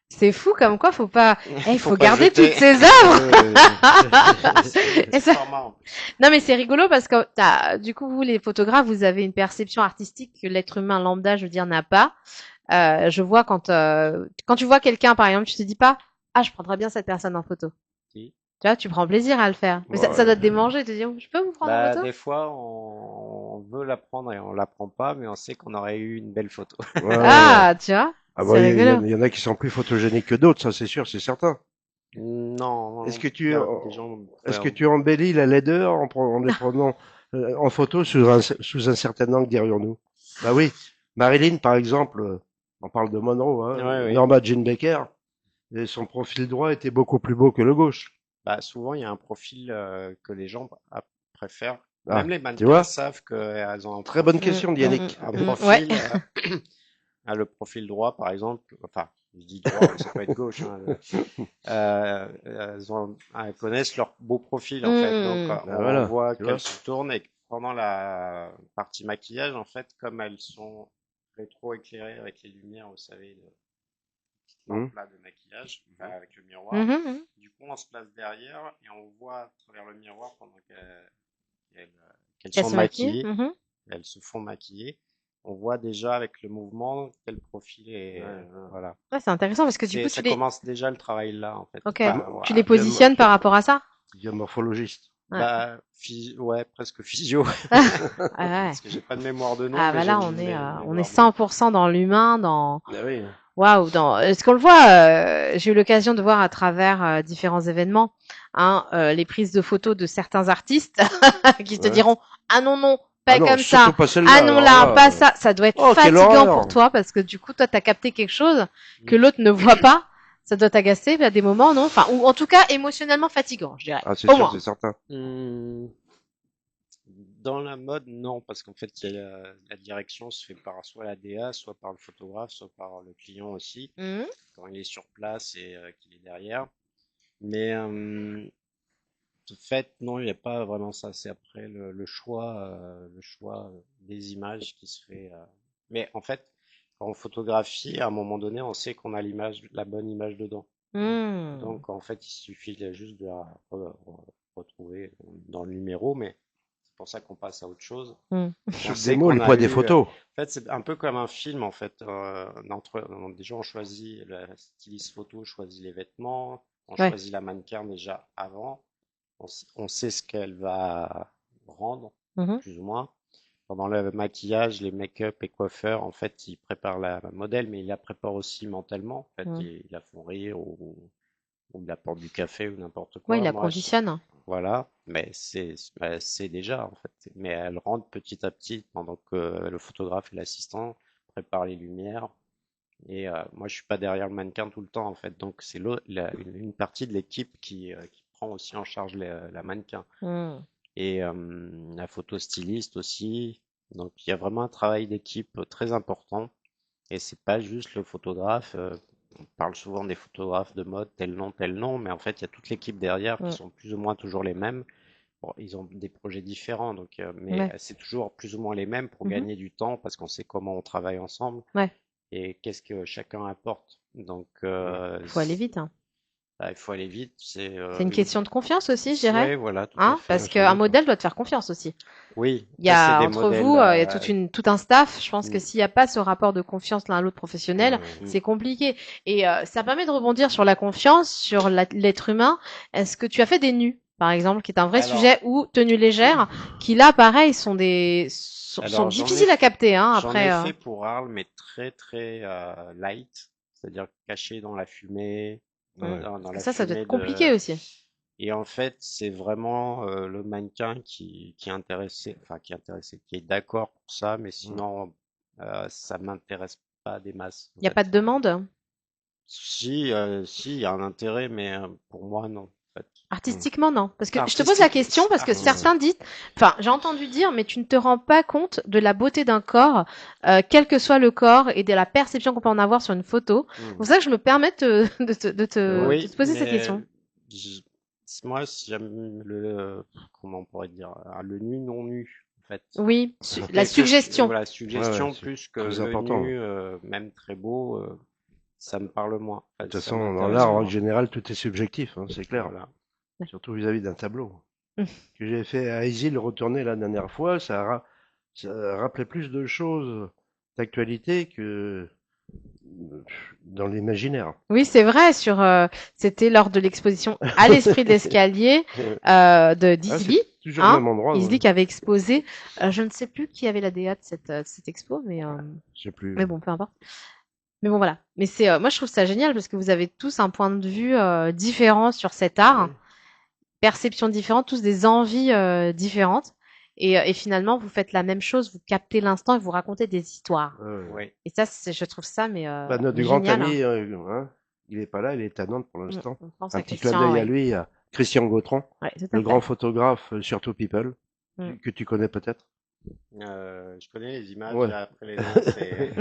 C'est fou comme quoi faut pas. Eh, il Il faut faut pas garder toutes jeter. ces Ah œuvres. ouais, Et c'est des Et petits ça- formats en plus. Non mais c'est rigolo parce que du coup vous les photographes vous avez une perception artistique que l'être humain lambda je veux dire n'a pas. Je vois quand tu vois quelqu'un par exemple tu te dis pas ah je prendrais bien cette personne en photo. Si. Tu vois tu prends plaisir à le faire. Mais ça ouais. doit te démanger de te dire je peux vous prendre en Bah, photo? des fois, on veut la prendre et on la prend pas, mais on sait qu'on aurait eu une belle photo. Ouais, ouais. Ah tu vois Ah bah, c'est rigolo. il y en a qui sont plus photogéniques que d'autres, ça c'est sûr, c'est certain. Non, Est-ce non, que il y tu, a des gens est-ce que très- tu embellis la laideur en les prenant en photo sous un certain angle derrière nous? Bah oui, Marilyn par exemple, on parle de Monroe, hein, Ouais, oui. Norma Jean Baker, et son profil droit était beaucoup plus beau que le gauche. Bah, souvent, il y a un profil que les gens préfèrent. Ah, Même les tu mannequins vois? savent qu'elles ont Très bonne question, Yannick. Ouais. profil, le profil droit, par exemple. Enfin, je dis droit, mais ça peut être gauche. Hein, elles connaissent leur beau profil en fait. Donc, Mm. Ah, on voilà, voit tu qu'elles vois? se tournent et que pendant la partie maquillage, en fait, comme elles sont rétro-éclairées avec les lumières, vous savez, de petites Hmm. lampes là de maquillage, enfin, avec le miroir. Mhm, mhm. Du coup, on se place derrière et on voit à travers le miroir pendant qu'elles qu'elles Qu'elle sont se maquille. maquillées, Mhm. elles se font maquiller. On voit déjà avec le mouvement quel profil est, Ouais, ouais. voilà. Ouais, c'est intéressant parce que du coup Ça commence déjà le travail là, en fait. ok, Enfin, tu les voilà. positionnes par rapport à ça? Tu deviens morphologiste. Ouais. Bah, ouais, presque physio, Ah ouais. parce que j'ai pas de mémoire de nom, Ah mais bah j'ai là une on est mémoire de. 100% dans l'humain, dans Ah oui. Waouh, ce qu'on le voit, j'ai eu l'occasion de voir à travers différents événements, hein, les prises de photos de certains artistes qui te Ouais. diront ah non non, Ah pas non, comme surtout ça, pas ah celle-là. non Alors là, là, pas ça. Ça doit être oh, quelle fatigant pour horreur! toi parce que du coup toi t'as capté quelque chose que Mm. l'autre ne voit pas. Ça doit t'agacer à des moments, non? Enfin, ou en tout cas émotionnellement fatigant, je dirais. Ah, c'est Au sûr, moins. c'est certain. Hmm, Dans la mode, non, parce qu'en fait, la direction se fait par soit la DA, soit par le photographe, soit par le client aussi, Mhm. quand il est sur place et qu'il est derrière. Mais de fait, non, il n'y a pas vraiment ça. C'est après le choix des images qui se fait. Mais en fait, quand on photographie, à un moment donné, on sait qu'on a la bonne image dedans. Hmm. Donc, en fait, il suffit juste de la retrouver dans le numéro, mais c'est pour ça qu'on passe à autre chose. Hmm. On Sur des sait mots, qu'on le a poids des eu. photos. En fait, c'est un peu comme un film, en fait. Déjà, on choisit, la styliste photo choisit les vêtements, on Ouais. choisit la mannequin déjà avant, on sait ce qu'elle va rendre, Mhm. plus ou moins. Pendant le maquillage, les make-up et coiffeurs, en fait, ils préparent la modèle, mais ils la préparent aussi mentalement. En fait, Hmm. ils la font rire ou ils apportent du café ou n'importe Ouais, il quoi. la Moi, conditionne. voilà, mais c'est déjà en fait. Mais elle rentre petit à petit pendant que le photographe et l'assistant préparent les lumières. Et moi, je suis pas derrière le mannequin tout le temps en fait. Donc c'est une partie de l'équipe qui prend aussi en charge la mannequin Hmm. et la photo styliste aussi. Donc il y a vraiment un travail d'équipe très important. Et c'est pas juste le photographe. On parle souvent des photographes de mode, tel nom, mais en fait, il y a toute l'équipe derrière qui Hmm. sont plus ou moins toujours les mêmes. Bon, ils ont des projets différents, donc, mais Ouais. c'est toujours plus ou moins les mêmes pour Mhm. gagner du temps parce qu'on sait comment on travaille ensemble Ouais. et qu'est-ce que chacun apporte. Donc, Faut aller vite, hein. il faut aller vite. C'est une question de confiance aussi, je dirais. Ouais, voilà, tout à Hein, fait. parce Ouais, sans qu'un doute. modèle doit te faire confiance aussi. Oui, Il y après, c'est a des entre modèles. vous, il y a tout un staff. Je pense que Mm, s'il n'y a pas ce rapport de confiance l'un à l'autre professionnel, Ouais. mm. c'est compliqué. Et ça permet de rebondir sur la confiance, sur l'être humain. Est-ce que tu as fait des nus, par exemple, qui est un vrai Alors, sujet, ou tenues légères, qui là, pareil, sont alors difficiles à capter, hein, j'en après. ai fait pour Arles, mais très très light, c'est-à-dire caché dans la fumée, Mm. dans Parce que la ça doit fumée être de. compliqué aussi. Et en fait, c'est vraiment le mannequin qui est intéressé, enfin qui est intéressé, qui est d'accord pour ça, mais sinon, ça m'intéresse pas des masses, en Il n'y a pas de fait. demande Si, il y a un intérêt, mais pour moi, non, en fait. Mm. artistiquement, non. Parce que je te pose la Artistique, question parce que Ouais. certains disent, enfin, j'ai entendu dire, mais tu ne te rends pas compte de la beauté d'un corps, quel que soit le corps, et de la perception qu'on peut en avoir sur une photo. C'est pour Hmm. ça que je me permets de Oui, te poser cette mais question. j- moi, j'aime comment on pourrait dire, le nu non nu, en fait. Oui, la suggestion. Voilà, Ouais, ouais, suggestion c'est plus que très le important. nu, même très beau, ça me parle moins. De Enfin, toute ça façon, dans m'intéresse l'art, en règle moins. générale, tout est subjectif, hein, c'est clair. Voilà. Surtout vis-à-vis d'un tableau. Que j'ai fait à Isil retourner la dernière fois, ça rappelait plus de choses d'actualité que dans l'imaginaire. Oui, c'est vrai. C'était lors de l'exposition à l'esprit de l'escalier de Ah, c'est d'Isly, toujours au hein, même endroit, ouais. Isly qui avait exposé. Je ne sais plus qui avait la DA de cette expo, Je sais plus. mais bon, peu importe. Mais bon, voilà. Mais moi, je trouve ça génial parce que vous avez tous un point de vue différent sur cet art, Oui, perception différente, tous des envies différentes. Et finalement, vous faites la même chose, vous captez l'instant et vous racontez des histoires. ouais. Oui. Et ça, je trouve ça Bah, notre grand génial, hein. ami, hein, il est pas là, il est à Nantes pour l'instant. On pense Un à petit clin Christian, d'œil à ouais. lui, à Christian Gautran, Ouais, tout à le grand fait. photographe sur To People, Mm. que tu connais peut-être. Je connais les images, Ouais. après les noms, c'est.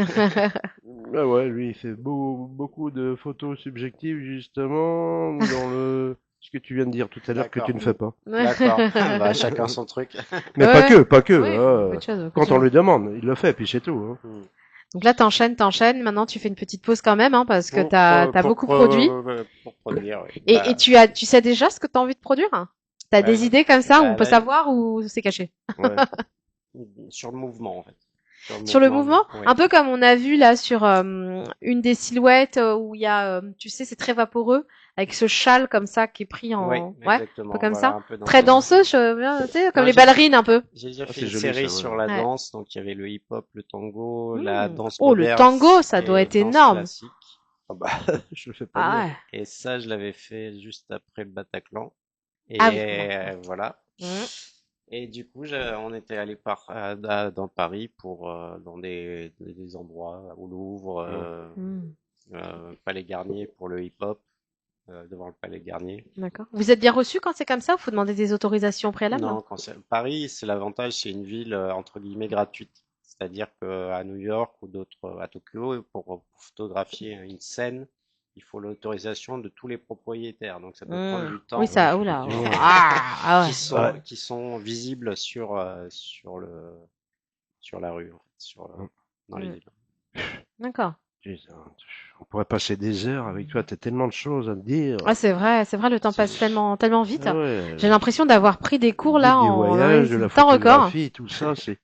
Ah ouais, lui, il fait beaucoup de photos subjectives, justement, dans ce que tu viens de dire tout à l'heure que tu D'accord, ne fais pas. d'accord. Bah, chacun son truc. Mais Ouais, pas ouais. que, pas que. Oui, beaucoup hein. de choses, beaucoup de Quand on choses. lui demande, il le fait, puis c'est tout. Hein. Hmm. Donc là, t'enchaînes. Maintenant, tu fais une petite pause quand même, hein, parce que t'as beaucoup produit. Pour produire, oui. Et tu sais déjà ce que t'as envie de produire? T'as Bah, des idées comme ça où on peut là, savoir ou c'est caché? Ouais. sur le mouvement, en fait. Sur le Sur le mouvement, mouvement, oui. un peu comme on a vu là sur une des silhouettes où il y a, tu sais, c'est très vaporeux, avec ce châle comme ça qui est pris Oui, ouais, un peu exactement. comme Voilà, ça. un peu dans Très ce danseuse, style. tu sais, comme Non, les ballerines un peu. j'ai déjà Ah, fait c'est une joli série ça, sur ouais. la Ouais. danse, donc il y avait le hip-hop, le tango, la danse Oh, le moderne tango, ça doit et être danse énorme. classique. Ah bah, je le fais pas Ah bien. ouais. Et ça, je l'avais fait juste après le Bataclan. Et Ah oui. Bon. voilà. Mm. Et du coup, on était allé dans Paris pour dans des endroits au Louvre, Mmh. Mm. Palais Garnier pour le hip-hop, devant le Palais Garnier. D'accord. Vous êtes bien reçu quand c'est comme ça ou faut demander des autorisations préalables? Non, Paris, c'est l'avantage, c'est une ville entre guillemets gratuite. C'est-à-dire qu'à New York ou d'autres, à Tokyo, pour photographier une scène, il faut l'autorisation de tous les propriétaires. Donc ça peut prendre Mm. du Oui, temps, Ouais, ça. Oula. effectivement. Ah qui ouais. sont Ouais. qui sont visibles sur la rue, en fait, Mmh. dans les Mm. villes. D'accord. Putain, on pourrait passer des heures avec toi, tu as tellement de choses à me dire. Ah, c'est vrai, le temps C'est passe tellement, tellement vite. ah ouais, J'ai l'impression d'avoir pris des le cours guide là du en voyage, un de la temps record. photographie, tout ça, c'est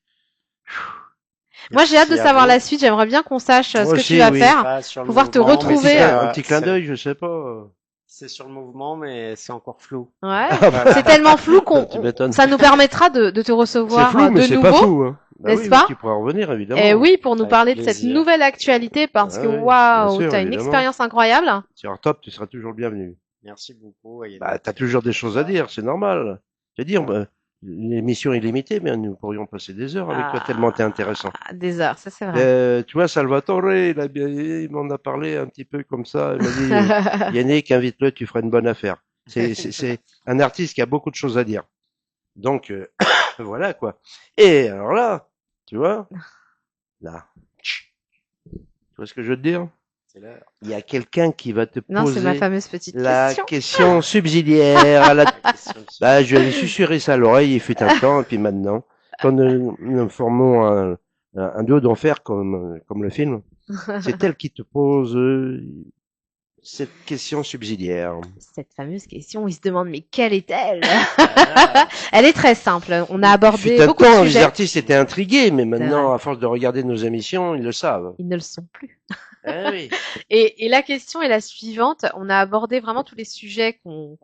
Moi, j'ai hâte de Merci à savoir vous. la suite. J'aimerais bien qu'on sache moi ce que tu aussi, vas oui. faire, Pas sur le pouvoir te mouvement, mais retrouver. Un petit clin d'œil, je sais pas. c'est sur le mouvement, mais c'est encore flou. Ouais. Ah bah, C'est tellement flou tu m'étonnes. ça nous permettra de te C'est recevoir flou, mais de c'est pas nouveau, fou, hein. Bah n'est-ce oui, oui, pas? tu pourras revenir, Et évidemment. oui, pour nous Avec parler de cette plaisir. nouvelle actualité parce Ah que oui, bien waouh, sûr, t'as une évidemment. expérience incroyable. Sur top, tu seras toujours le bienvenu. Merci beaucoup, Bah, Yannick, t'as toujours des choses à déjà. dire, c'est normal. Je veux dire, bah, l'émission est limitée, mais nous pourrions passer des heures avec toi, tellement t'es intéressant. Des heures, ça c'est vrai. Tu vois, Salvatore, il m'en a parlé un petit peu comme ça. Il m'a dit, Yannick, invite-le, tu feras une bonne affaire. C'est un artiste qui a beaucoup de choses à dire. Donc, voilà, quoi. Et alors là, tu vois, là, tu vois ce que je veux te dire? C'est l'heure. Il y a quelqu'un qui va te Non, c'est ma poser fameuse petite la question. question subsidiaire à la... La question Bah, je lui avais susurré ça à l'oreille, il fut un temps, et puis maintenant, quand nous formons un duo d'enfer comme le film, c'est elle qui te pose cette question subsidiaire. Cette fameuse question où il se demande mais quelle est-elle? Ah, Elle est très simple. On a Il abordé fut un beaucoup de temps, les sujets. artistes étaient intrigués, mais C'est maintenant, vrai. à force de regarder nos émissions, ils le savent. Ils ne le sont plus. Eh oui. Et la question est la suivante. On a abordé vraiment tous les sujets qu'on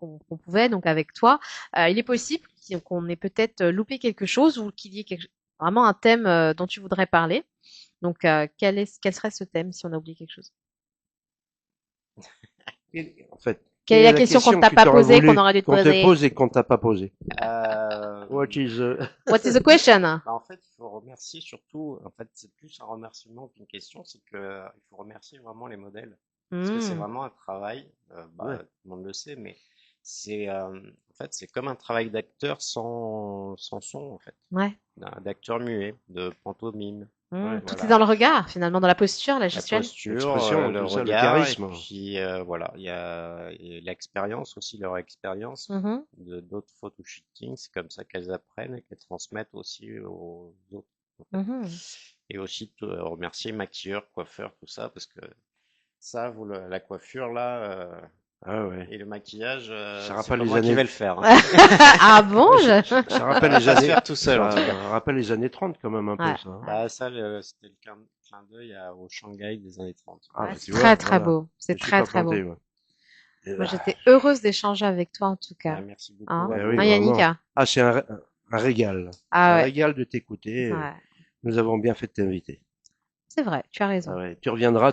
pouvait, donc avec toi. Il est possible qu'on ait peut-être loupé quelque chose ou qu'il y ait vraiment un thème dont tu voudrais parler. Donc, quel serait ce thème si on a oublié quelque chose? En fait, Quelle est la question qu'on ne t'a que pas t'aurais posée, voulu qu'on aurait dû te qu'on te poser? pose et qu'on t'a pas posée? euh, What is What is the question? bah, en fait, il faut remercier surtout, en fait, c'est plus un remerciement qu'une question, c'est que il faut remercier vraiment les modèles. Parce que c'est Hmm. vraiment un travail, Ouais. tout le monde le sait, mais en fait, c'est comme un travail d'acteur sans son, en fait, Ouais. d'acteur muet, de pantomime. Ouais. Tout est Voilà. dans le regard, finalement, dans la posture, la La gestuelle. posture, L'expression, le tout ça, le regard, et charisme. puis voilà, il y a et l'expérience aussi, leur expérience Mhm. de d'autres photoshootings, c'est comme ça qu'elles apprennent et qu'elles transmettent aussi aux autres. Mhm. Et aussi remercier maquilleur, coiffeur, tout ça, parce que ça, la coiffure là Ah ouais. et le maquillage, Ça c'est rappelle pas les moi qui années, vais le faire. Hein. Ah bon? ça rappelle Ça les va se années, faire tout seul en tout cas. ça rappelle les années 30 quand même un peu Ouais. ça. Hein. Bah ça, c'était le clin d'œil au Shanghai des années 30. Ah Ouais, bah c'est tu très vois, très voilà. beau. C'est Je suis très pas très beau. planté, moi. Moi, j'étais heureuse d'échanger avec toi en tout cas. Merci beaucoup Hein? à Eh vous. oui, Hein, Yannick? vraiment. Ah, c'est un régal. Ah Un ouais. régal de t'écouter. Ouais. Nous avons bien fait de t'inviter. C'est vrai, tu as Ah raison. ouais. Tu reviendras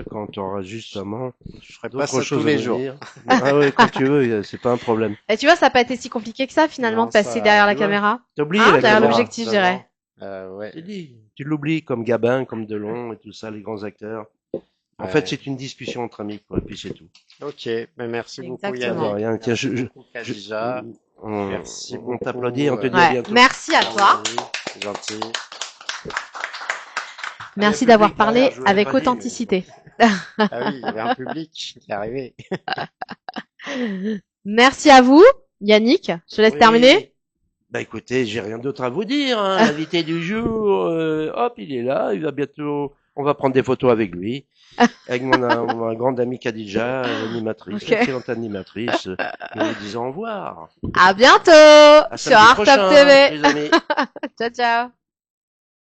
quand tu auras justement Je ferai pas d'autres ça tous choses à les nous jours. dire. Ah ouais, quand tu veux, c'est pas un problème. Et tu vois, ça n'a pas été si compliqué que ça finalement Non, de passer ça, derrière la Tu vois, caméra. t'as oublié Hein? la Derrière caméra. l'objectif, je dirais. Ouais, J'ai dit, tu l'oublies comme Gabin, comme Delon et tout ça, les grands acteurs. En fait, ouais. c'est une discussion entre amis, quoi, et puis c'est tout. Ok, mais merci beaucoup Exactement. De Yannick. rien. Tiens, Merci beaucoup Khadija. on, Merci on t'applaudit, on te beaucoup. dit à Ouais. bientôt. Merci à toi. C'est gentil. Merci Allez, d'avoir public, derrière, parlé je vous l'ai avec pas dit, mais- authenticité. Ah oui, il y avait un public qui est arrivé. Merci à vous, Yannick. Je te laisse Oui. terminer. Bah écoutez, j'ai rien d'autre à vous dire. Hein. L'invité du jour, hop, il est là. Il va bientôt. On va prendre des photos avec lui, avec ma grande amie Khadija, l'animatrice, Ok. excellente animatrice. Nous vous disons au revoir. À bientôt À sur samedi Art Top prochain, TV. les amis. Ciao, ciao.